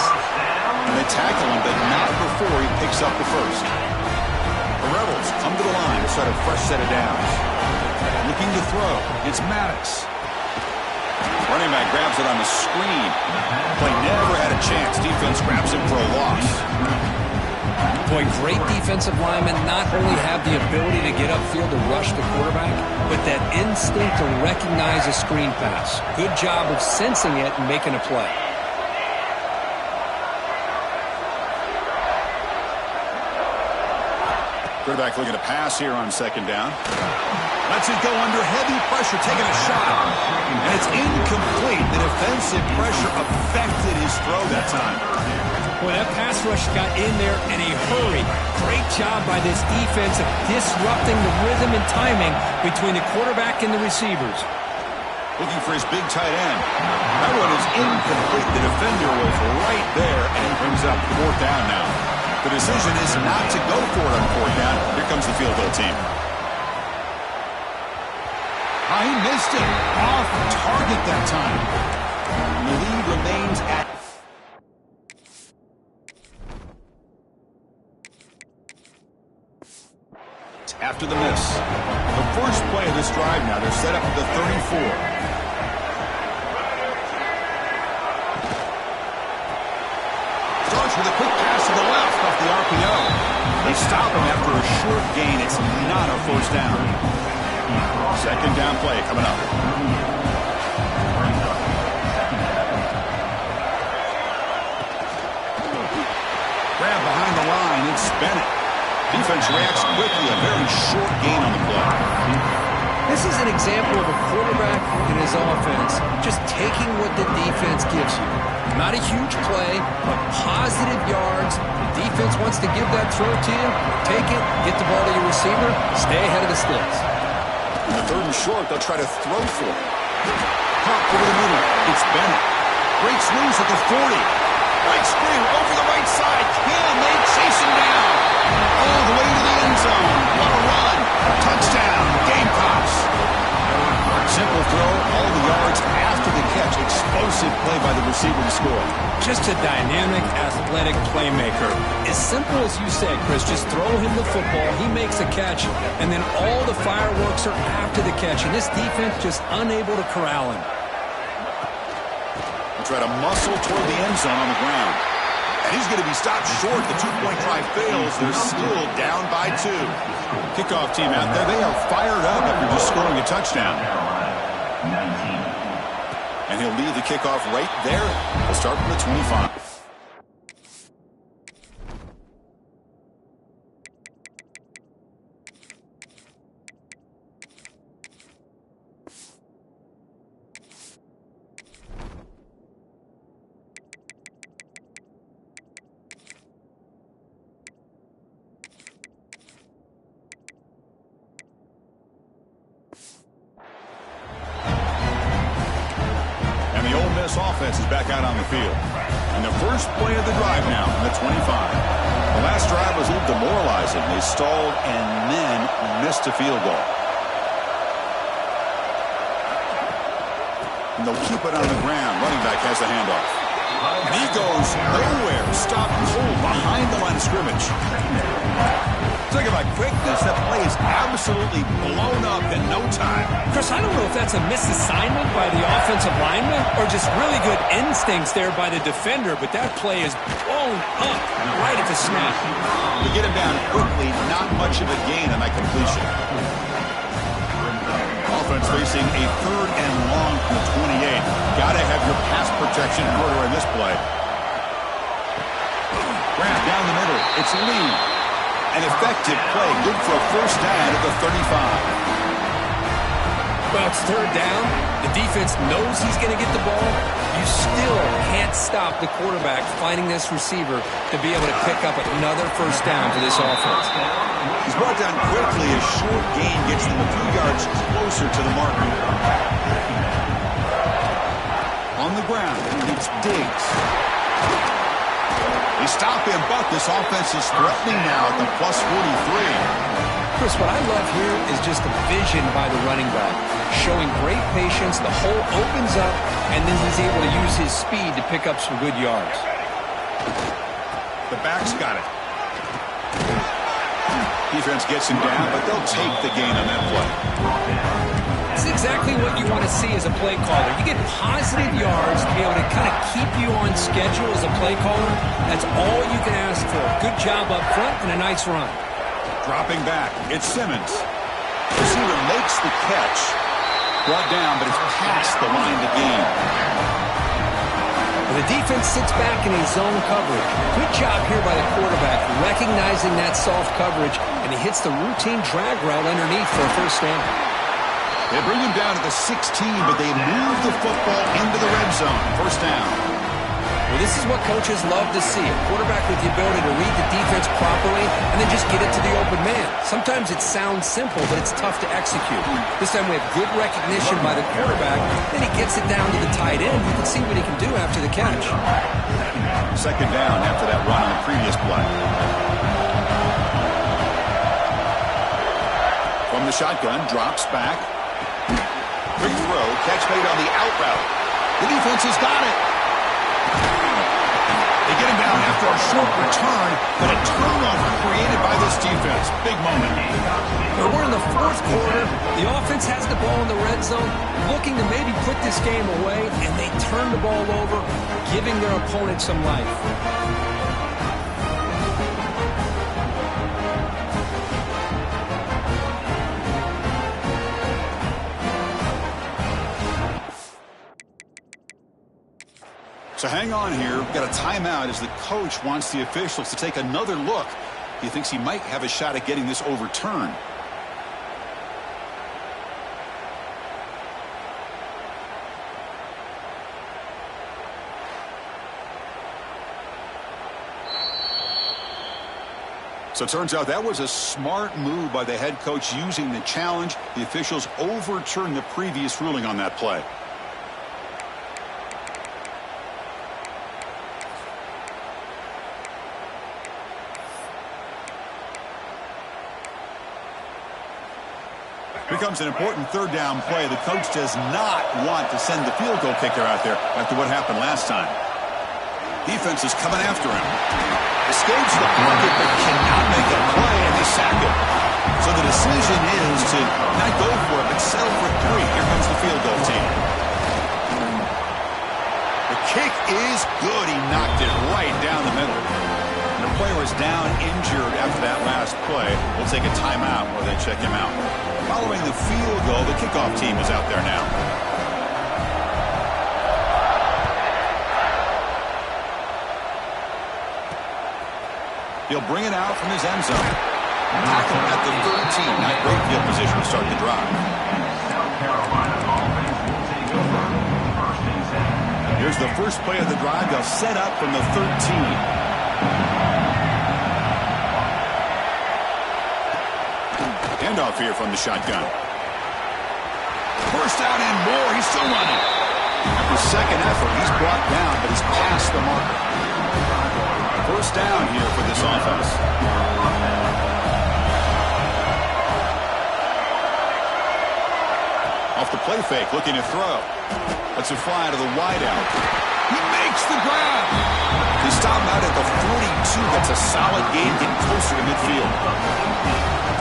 And they tackle him, but not before he picks up the first. The Rebels come to the line to start a fresh set of downs. Looking to throw. It's Maddox. Running back grabs it on the screen. Play never had a chance. Defense grabs him for a loss. Boy, great defensive linemen not only have the ability to get upfield to rush the quarterback, but that instinct to recognize a screen pass. Good job of sensing it and making a play. Quarterback looking to pass here on second down. Lets it go under heavy pressure, taking a shot. And it's incomplete. The defensive pressure affected his throw that time. Boy, that pass rush got in there in a hurry. Great job by this defense of disrupting the rhythm and timing between the quarterback and the receivers. Looking for his big tight end. That one is incomplete. The defender was right there, and he brings up fourth down now. The decision is not to go for it on fourth down. Here comes the field goal team. Oh, he missed it. Off target that time. The lead remains at... After the miss. The first play of this drive now. They're set up at the 34. Starts with a quick pass to the left off the RPO. They stop him after a short gain. It's not a first down. Second down play coming up. Grab behind the line. It's Bennett. Defense reacts quickly. A very short gain on the play. This is an example of a quarterback in his offense just taking what the defense gives you. Not a huge play, but positive yards. The defense wants to give that throw to you. Take it, get the ball to your receiver, stay ahead of the sticks. In the 3rd and short, they'll try to throw for it. Pump over the middle. It's Bennett. Great swings at the 40. Right screen over the right side. Can they chase him down? All the way to the end zone. What a run. Touchdown. Gamecocks. Simple throw. All the yards after the catch. Explosive play by the receiver to score. Just a dynamic, athletic playmaker. As simple as you said, Chris, just throw him the football, he makes a catch, and then all the fireworks are after the catch, and this defense just unable to corral him. They'll try to muscle toward the end zone on the ground. And he's going to be stopped short. The two-point try fails. They're still down by 2. Kickoff team out there. They are fired up after just scoring a touchdown. 19. And he'll lead the kickoff right there. He'll start from the 25. Offense is back out on the field. And the first play of the drive now from the 25. The last drive was a little demoralizing. They stalled and then missed a field goal. And they'll keep it on the ground. Running back has the handoff. And he goes nowhere. Stopped cold behind the line of scrimmage. Talk about quickness. That play is absolutely blown up in no time. Chris, I don't know if that's a misassignment by the offensive lineman or just really good instincts there by the defender, but that play is blown up right at the snap. To get him down quickly, not much of a gain on that completion. Offense facing a 3rd and long from the 28. Got to have your pass protection in order in this play. Grant down the middle. It's Lee. An effective play. Good for a first down at the 35. Well, it's 3rd down. The defense knows he's going to get the ball. You still can't stop the quarterback finding this receiver to be able to pick up another first down for this offense. He's brought down quickly. A short gain gets them a few yards closer to the marker. On the ground, it's Diggs. They stop him, but this offense is threatening now at the plus 43. Chris, what I love here is just the vision by the running back. Showing great patience, the hole opens up, and then he's able to use his speed to pick up some good yards. The back's got it. Defense gets him down, but they'll take the gain on that play. That's exactly what you want to see as a play caller. You get positive yards to be able to kind of keep you on schedule as a play caller. That's all you can ask for. Good job up front and a nice run. Dropping back, it's Simmons. Receiver makes the catch. Brought down, but it's past the line to gain. The defense sits back in his zone coverage. Good job here by the quarterback, recognizing that soft coverage, and he hits the routine drag route underneath for a first down. They bring him down to the 16, but they move the football into the red zone. First down. Well, this is what coaches love to see. A quarterback with the ability to read the defense properly and then just get it to the open man. Sometimes it sounds simple, but it's tough to execute. This time we have good recognition by the quarterback. Then he gets it down to the tight end. You can see what he can do after the catch. Second down after that run on the previous play. From the shotgun, drops back. Quick throw, catch made on the out route. The defense has got it. They get him down after a short return, but a turnover created by this defense. Big moment. Well, we're in the 4th quarter. The offense has the ball in the red zone, looking to maybe put this game away, and they turn the ball over, giving their opponent some life. So hang on here. We've got a timeout as the coach wants the officials to take another look. He thinks he might have a shot at getting this overturned. So it turns out that was a smart move by the head coach using the challenge. The officials overturned the previous ruling on that play. Becomes an important third down play. The coach does not want to send the field goal kicker out there after what happened last time. Defense is coming after him. Escapes the pocket but cannot make a play, and they sack him. So the decision is to not go for it but settle for 3. Here comes the field goal team. The kick is good. He knocked it right down the middle. And the player is down injured after that last play. We'll take a timeout while they check him out. Following the field goal, the kickoff team is out there now. He'll bring it out from his end zone. Tackle at the 13. Not great field position to start the drive. Here's the first play of the drive. They'll set up from the 13. Handoff here from the shotgun. First down and more. He's still running. After second effort, he's brought down, but he's past the marker. First down here for this offense. Off the play fake, looking to throw. Lets it fly to the wideout. He makes the grab. He stopped out at the 42. That's a solid gain, getting closer to midfield.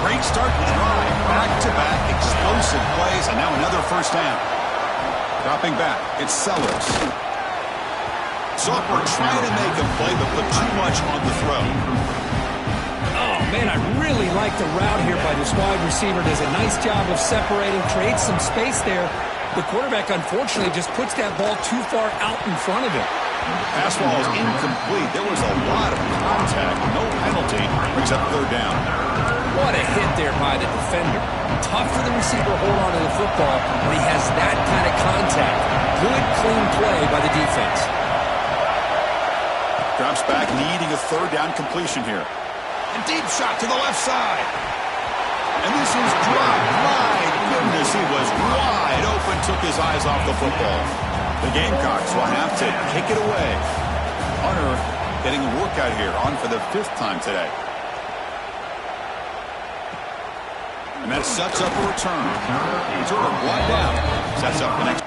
Great start to the drive. Back-to-back explosive plays, and now another first down. Dropping back, it's Sellers. Software trying to make a play, but put too much on the throw. Oh, man, I really like the route here by this wide receiver. Does a nice job of separating, creates some space there. The quarterback, unfortunately, just puts that ball too far out in front of him. Pass ball is incomplete. There was a lot of contact. No penalty. Brings up third down. What a hit there by the defender. Tough for the receiver to hold on to the football when he has that kind of contact. Good, clean play by the defense. Drops back, needing a third down completion here. A deep shot to the left side. And this is dropped. My goodness, he was wide open, took his eyes off the football. The Gamecocks will have to kick it away. Hunter getting a workout here, on for the 5th time today. And that sets up a return. Returner brought down. Sets up the next.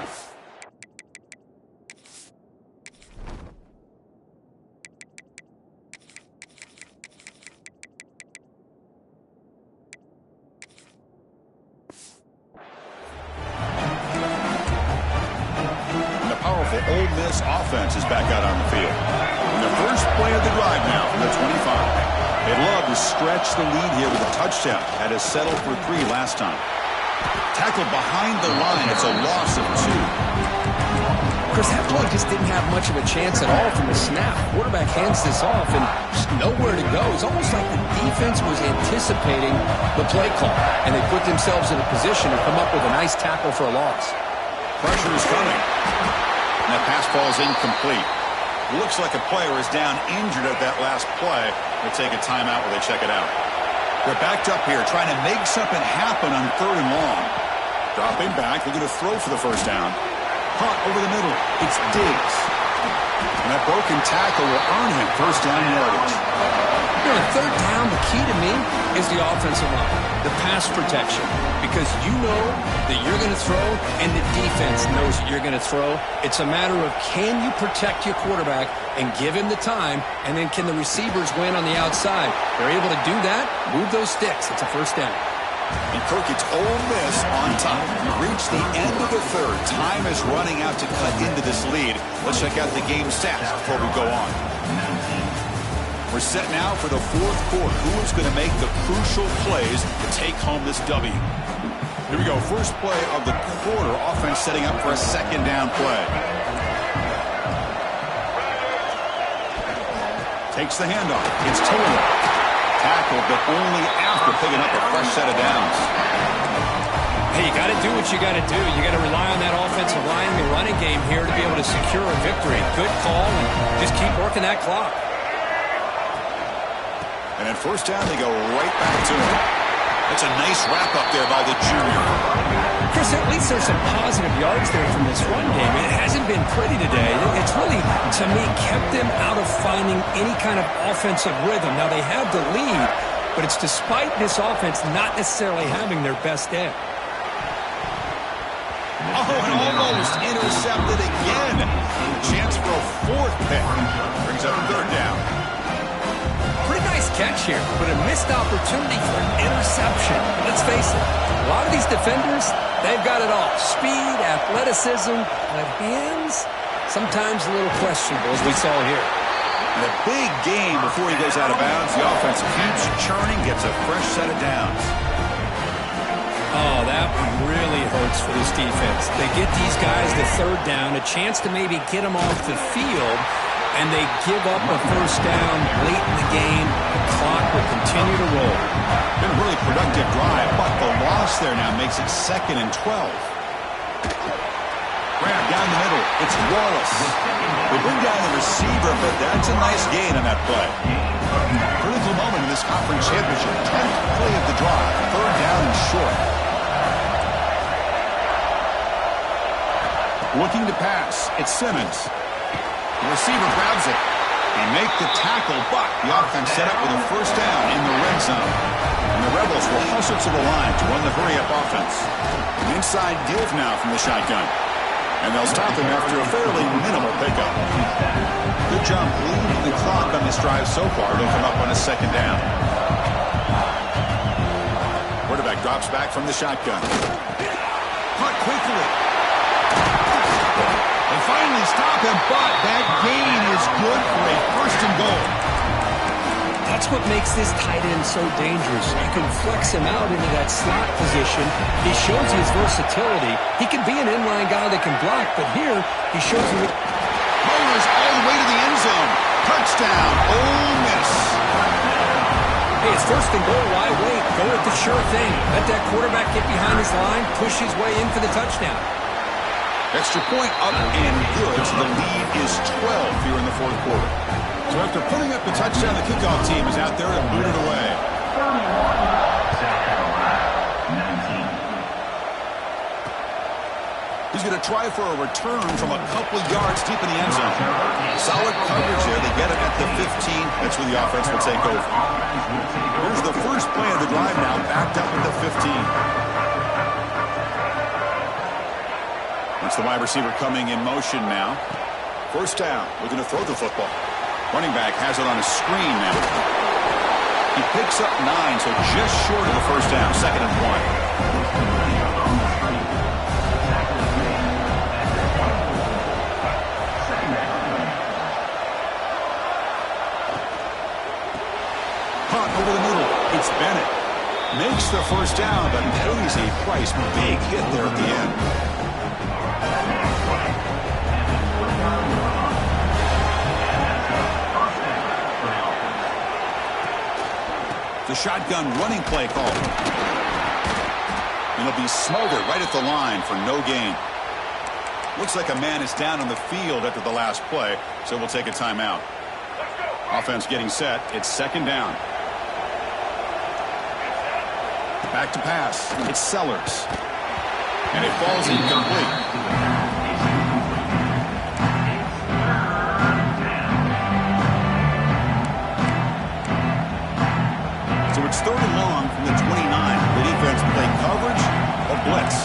Ole Miss offense is back out on the field. And the first play of the drive now from the 25. They'd love to stretch the lead here with a touchdown. Had to settle for 3 last time. Tackled behind the line. It's a loss of 2. Chris, that play just didn't have much of a chance at all from the snap. Quarterback hands this off and just nowhere to go. It's almost like the defense was anticipating the play call, and they put themselves in a position to come up with a nice tackle for a loss. Pressure is coming. And that pass ball is incomplete. Looks like a player is down injured at that last play. They take a timeout while they check it out. They're backed up here trying to make something happen on 3rd and long. Dropping back, looking to throw for the first down. Caught over the middle. It's Diggs. And that broken tackle will earn him first down yardage. You know, 3rd down, the key to me is the offensive line, the pass protection. Because you know that you're going to throw and the defense knows that you're going to throw. It's a matter of can you protect your quarterback and give him the time, and then can the receivers win on the outside? They're able to do that, move those sticks. It's a first down. And Kirk, it's Ole Miss on top. We've reached the end of the 3rd. Time is running out to cut into this lead. Let's check out the game stats before we go on. We're set now for the 4th quarter. Who is going to make the crucial plays to take home this W? Here we go. First play of the quarter. Offense setting up for a 2nd down play. Takes the handoff. It's Taylor. Tackled, but only after picking up a fresh set of downs. Hey, you got to do what you got to do. You got to rely on that offensive line and the running game here to be able to secure a victory. Good call, and just keep working that clock. And at first down, they go right back to him. That's a nice wrap-up there by the junior. Chris, at least there's some positive yards there from this run game. It hasn't been pretty today. It's really, to me, kept them out of finding any kind of offensive rhythm. Now, they have the lead, but it's despite this offense not necessarily having their best day. Oh, and almost intercepted again. Chance for a fourth pick. Brings up third down. Pretty nice catch here, but a missed opportunity for an interception. Let's face it, a lot of these defenders, they've got it all. Speed, athleticism, but hands, sometimes a little questionable, as we saw here. And a big game before he goes out of bounds. The offense keeps churning, gets a fresh set of downs. Oh, that one really hurts for this defense. They get these guys the third down, a chance to maybe get them off the field, and they give up a first down late in the game. The clock will continue to roll. Been a really productive drive, but the loss there now makes it 2nd and 12. Grab down the middle. It's Wallace. They bring down the receiver, but that's a nice gain on that play. Critical moment in this conference championship. 10th play of the drive. Third down and short. Looking to pass. It's Simmons. The receiver grabs it. They make the tackle, but the offense set up with a first down in the red zone. And the Rebels will hustle to the line to run the hurry-up offense. An inside give now from the shotgun. And they'll stop him after a fairly minimal pickup. Good job leading the clock on this drive so far. They'll come up on a second down. Quarterback drops back from the shotgun. Caught quickly. They finally stop him, but that gain is good for a first and goal. That's what makes this tight end so dangerous. You can flex him out into that slot position. He shows his versatility. He can be an inline guy that can block, but here he shows you. Powers all the way to the end zone. Touchdown, Ole Miss. Hey, it's first and goal. Why wait? Go with the sure thing. Let that quarterback get behind his line, push his way in for the touchdown. Extra point up and good, so the lead is 12 here in the fourth quarter. So after putting up the touchdown, the kickoff team is out there and boot it away. He's going to try for a return from a couple yards deep in the end zone. Solid coverage there. They get it at the 15. That's where the offense will take over. Here's the first play of the drive now, backed up at the 15. That's the wide receiver coming in motion now. First down, looking to throw the football. Running back has it on a screen now. He picks up 9, so just short of the first down. 2nd and 1. Caught over the middle. It's Bennett. Makes the first down, but pays a price. Big hit there at the end. The shotgun running play call. And it'll be smothered right at the line for no gain. Looks like a man is down on the field after the last play, so we'll take a timeout. Offense getting set. It's 2nd down. Back to pass. It's Sellers. And it falls incomplete. So it's 3rd and long from the 29. The defense play coverage or blitz.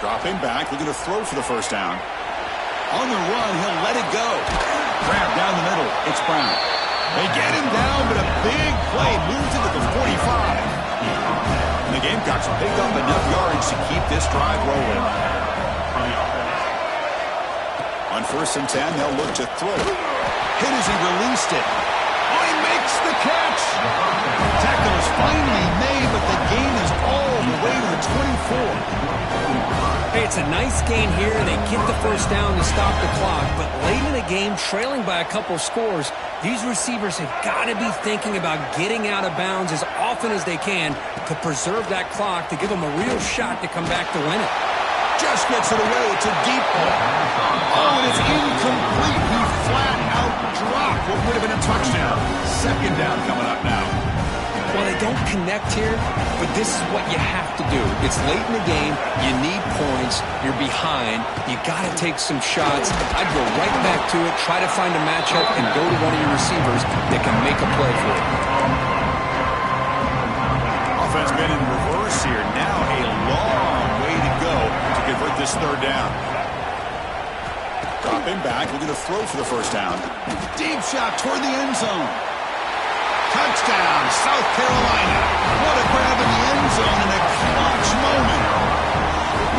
Dropping back, looking to throw for the first down. On the run, he'll let it go. Grab down the middle. It's Brown. They get him down, but a big play moves into the 45. And the Gamecocks pick up enough yards to keep this drive rolling. On 1st and 10, they'll look to throw. Hit as he released it. Oh, he makes the catch. Tackle is finally made, but the gain is all the way to the 24. Hey, it's a nice gain here. They get the first down to stop the clock, but late in the game, trailing by a couple scores, these receivers have got to be thinking about getting out of bounds as often as they can to preserve that clock, to give them a real shot to come back to win it. Just gets it away. It's a deep ball. Oh, and it's incomplete. He flat out dropped what would have been a touchdown. Second down coming up now. Well, they don't connect here, but this is what you have to do. It's late in the game. You need points. You're behind. You got to take some shots. I'd go right back to it, try to find a matchup, and go to one of your receivers that can make a play for you. Offense been in reverse here. Now a long way to go to convert this third down. Dropping back, looking to throw for the first down. Deep shot toward the end zone. Touchdown, South Carolina. What a grab in the end zone in a clutch moment.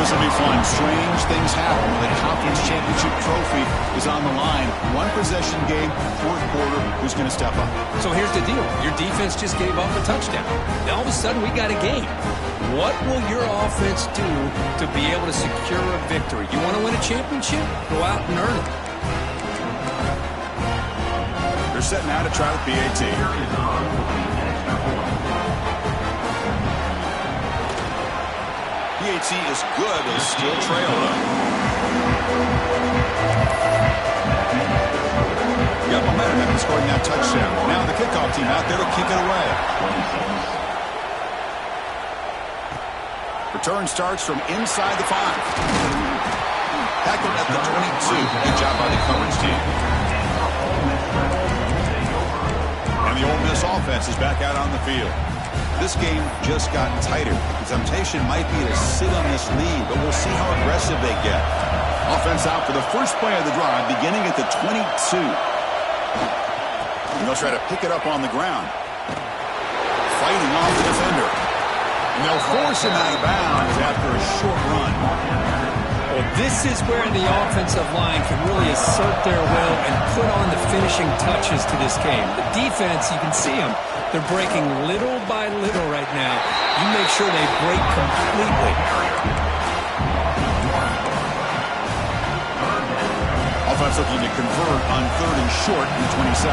This will be fun. Strange things happen when the conference championship trophy is on the line. One possession game, fourth quarter. Who's going to step up? So here's the deal. Your defense just gave up a touchdown. Now all of a sudden we got a game. What will your offense do to be able to secure a victory? You want to win a championship? Go out and earn it. They're setting out to try the PAT. PAT is good. They still trail them. Got momentum after scoring that touchdown. Now the kickoff team out there to kick it away. Return starts from inside the 5. Tackled at the 22. Good job by the coverage team. And the Ole Miss offense is back out on the field. This game just got tighter. The temptation might be to sit on this lead, but we'll see how aggressive they get. Offense out for the first play of the drive, beginning at the 22. And they'll try to pick it up on the ground. Fighting off the defender. And they'll force him out of bounds after a short run. Well, this is where the offensive line can really assert their will and put on the finishing touches to this game. The defense, you can see them. They're breaking little by little right now. You make sure they break completely. Offense looking to convert on 3rd and short in the 27.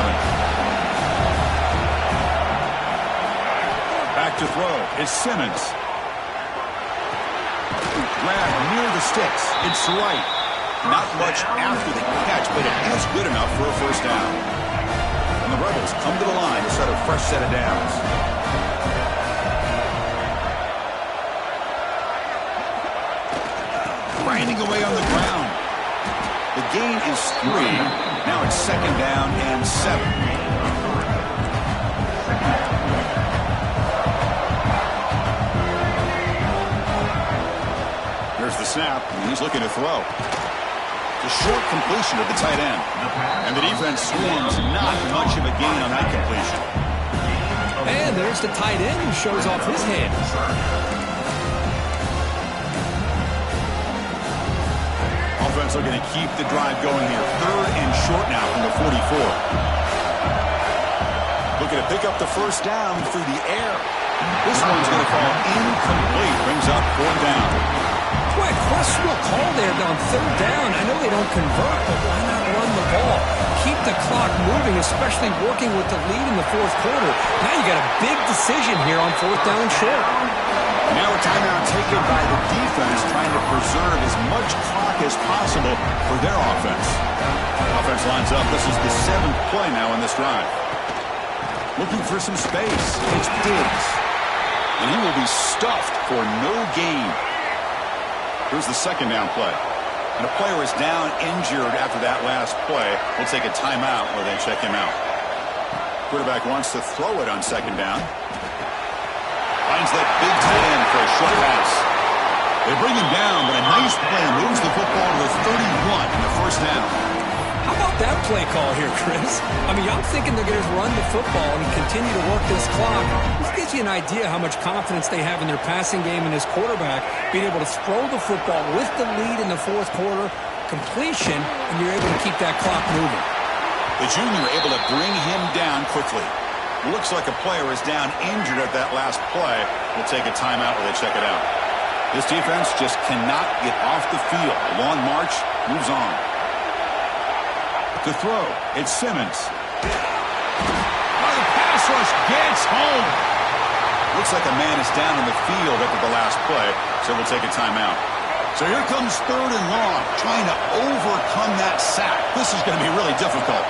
Back to throw. It's Simmons. Grab near the sticks. It's right. Not much after the catch, but it is good enough for a first down. And the Rebels come to the line to set a fresh set of downs. Grinding away on the ground. The gain is 3. Now it's 2nd down and 7. There's the snap, and he's looking to throw. The short completion of the tight end. And the defense swarms not much of a gain on that completion. And there's the tight end who shows off his hands. Offense looking to keep the drive going here. 3rd and short now from the 44. Looking to pick up the first down through the air. This one's going to fall incomplete. Brings up 4th down. Boy, questionable call there on 3rd down. I know they don't convert, but why not run the ball? Keep the clock moving, especially working with the lead in the 4th quarter. Now you got a big decision here on 4th down short. Now a timeout taken by the defense, trying to preserve as much clock as possible for their offense. Offense lines up. This is the 7th play now in this drive. Looking for some space. It's Diggs. And he will be stuffed for no gain. Here's the 2nd down play. And a player is down injured after that last play. We'll take a timeout where they check him out. Quarterback wants to throw it on 2nd down. Finds that big tight end for a short pass. They bring him down, but a nice play moves the football to the 31 in the first down. How about that play call here, Chris? I mean, I'm thinking they're going to run the football and continue to work this clock. This gives you an idea how much confidence they have in their passing game and his quarterback, being able to throw the football with the lead in the 4th quarter, completion, and you're able to keep that clock moving. The junior able to bring him down quickly. Looks like a player is down injured at that last play. We'll take a timeout while they check it out. This defense just cannot get off the field. A long march moves on. To throw, it's Simmons. Oh, the pass rush gets home. Looks like a man is down in the field after the last play, so we'll take a timeout. So here comes 3rd and long, trying to overcome that sack. This is going to be really difficult.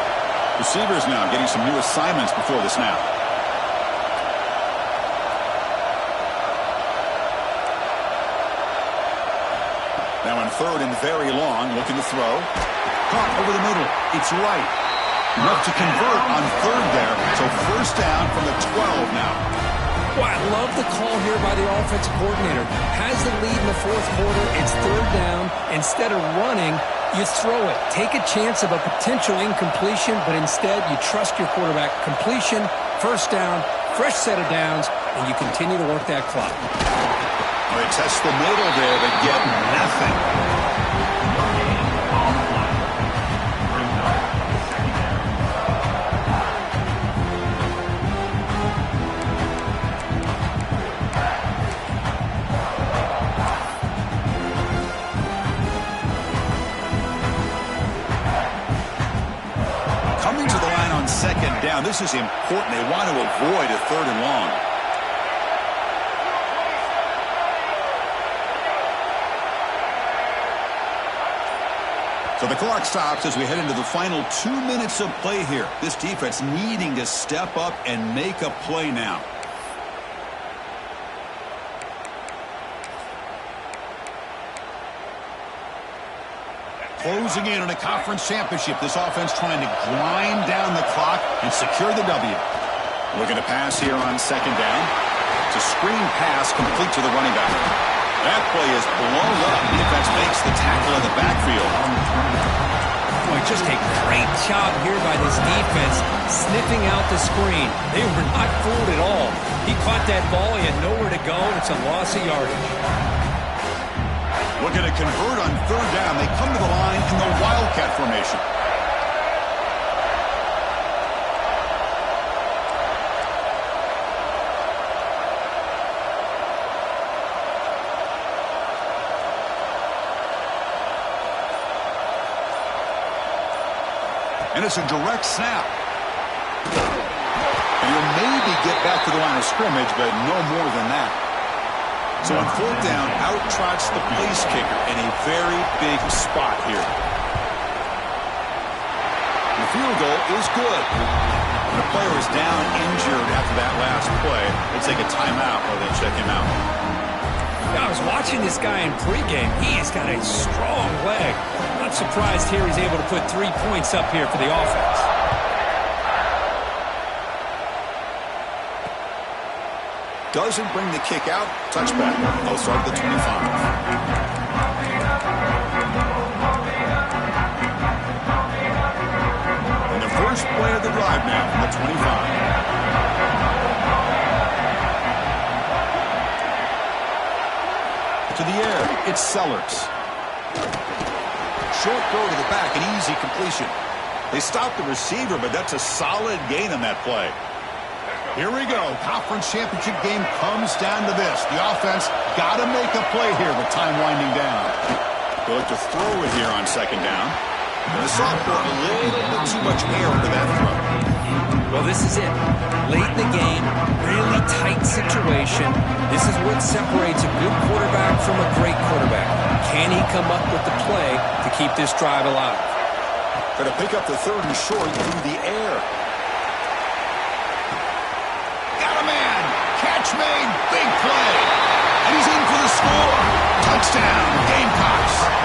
The Receivers now getting some new assignments before the snap. Now on third and very long, looking to throw. Caught over the middle. It's right. Enough to convert on third there. So first down from the 12 now. Well, I love the call here by the offensive coordinator. Has the lead in the fourth quarter. It's third down. Instead of running, you throw it. Take a chance of a potential incompletion, but instead you trust your quarterback. Completion, first down, fresh set of downs, and you continue to work that clock. They test the middle there, but get nothing. Coming to the line on second down, this is important. They want to avoid a third and long. So the clock stops as we head into the final 2 minutes of play here. This defense needing to step up and make a play now. Closing in on a conference championship, this offense trying to grind down the clock and secure the W. Looking to pass here on second down. It's a screen pass complete to the running back. That play is blown up. Defense makes the tackle in the backfield. Boy, just a great job here by this defense, sniffing out the screen. They were not fooled at all. He caught that ball. He had nowhere to go. It's a loss of yardage. Looking to convert on third down. They come to the line in the Wildcat formation. And it's a direct snap. And he'll maybe get back to the line of scrimmage, but no more than that. So on fourth down, out trots the place kicker in a very big spot here. The field goal is good. When a player is down injured after that last play, they'll take a timeout while they check him out. I was watching this guy in pregame. He has got a strong leg. Not surprised here he's able to put 3 points up here for the offense. Doesn't bring the kick out. Touchback. They'll start at the 25. And the first play of the drive now from the 25. To the air, it's Sellers. Short throw to the back, an easy completion. They stopped the receiver, but that's a solid gain on that play. Here we go. Conference championship game comes down to this. The offense got to make a play here with time winding down. They look to throw it here on second down. And the sophomore, a little bit too much air into that throw. Well, this is it. Late in the game, really tight situation. This is what separates a good quarterback from a great quarterback. Can he come up with the play to keep this drive alive? Try to pick up the third and short through the air. Got a man. Catch made. Big play. And he's in for the score. Touchdown. Gamecocks.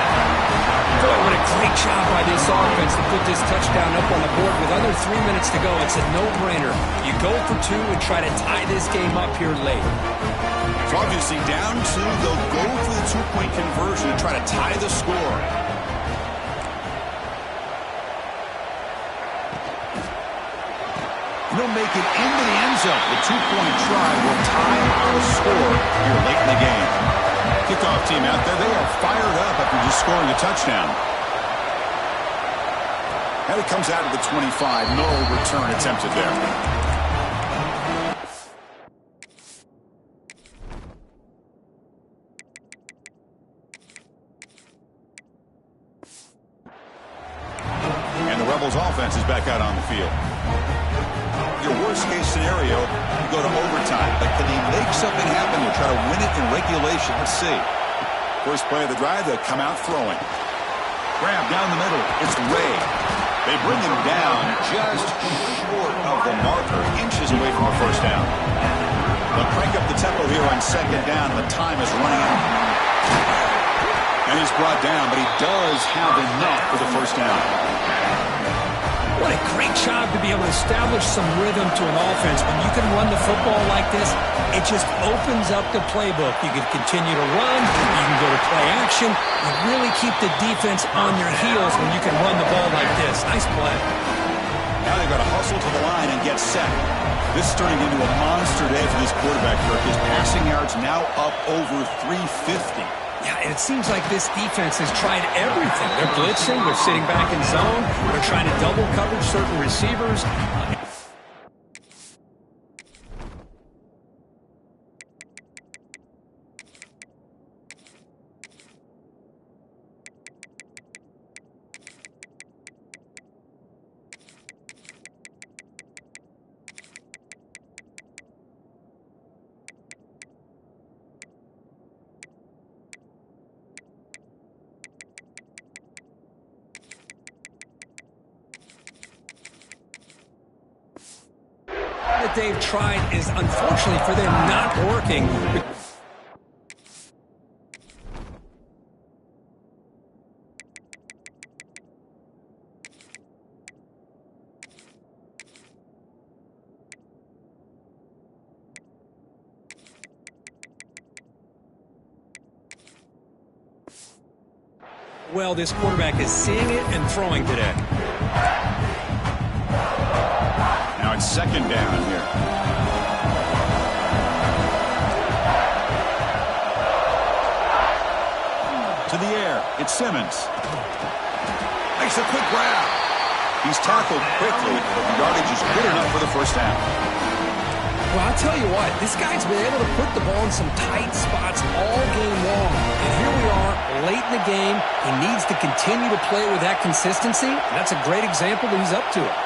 Boy, what a great job by this offense to put this touchdown up on the board with under 3 minutes to go. It's a no-brainer. You go for two and try to tie this game up here late. So obviously down two, they'll go for the two-point conversion and try to tie the score. They'll make it into the end zone. The two-point try will tie our score here late in the game. Kickoff team out there, they are fired up after just scoring a touchdown. And it comes out of the 25. No return attempted there. And the Rebels offense is back out on the field. Your worst-case scenario, you go to overtime. But can they make something happen to try to win it in regulation? Let's see. First play of the drive, they'll come out throwing. Grab down the middle. It's Ray. They bring him down just here on second down, and the time is running out. And he's brought down, but he does have enough for the first down. What a great job to be able to establish some rhythm to an offense. When you can run the football like this, it just opens up the playbook. You can continue to run. You can go to play action. You really keep the defense on their heels when you can run the ball like this. Nice play. Now they've got to hustle to the line and get set. This is turning into a monster day for this quarterback, Kirk. His passing yards now up over 350. Yeah, and it seems like this defense has tried everything. They're blitzing, they're sitting back in zone, they're trying to double coverage certain receivers. That they've tried is, unfortunately for them, not working. Well, this quarterback is seeing it and throwing today. Now it's second down here. To the air, it's Simmons. Makes a quick grab. He's tackled quickly, but the yardage is good enough for the first down. Well, I'll tell you what, this guy's been able to put the ball in some tight spots all game long. And here we are, late in the game. He needs to continue to play with that consistency. And that's a great example that he's up to it.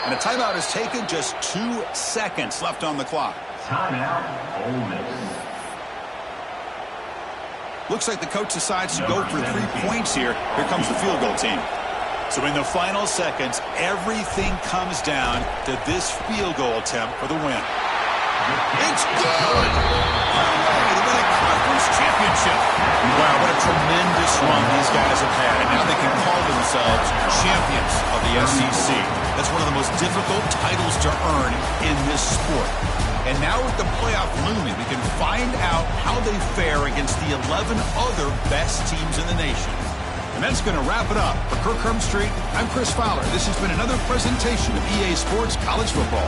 And a timeout is taken, just 2 seconds left on the clock. Timeout, Ole Miss. Looks like the coach decides to go for 3 points here. Here comes the field goal team. So in the final seconds, everything comes down to this field goal attempt for the win. It's good! To win a conference championship. Wow, what a tremendous run these guys have had. And now they can call themselves champions of the SEC. That's one of the most difficult titles to earn in this sport. And now with the playoff looming, we can find out how they fare against the 11 other best teams in the nation. And that's going to wrap it up. For Kirk Street, I'm Chris Fowler. This has been another presentation of EA Sports College Football.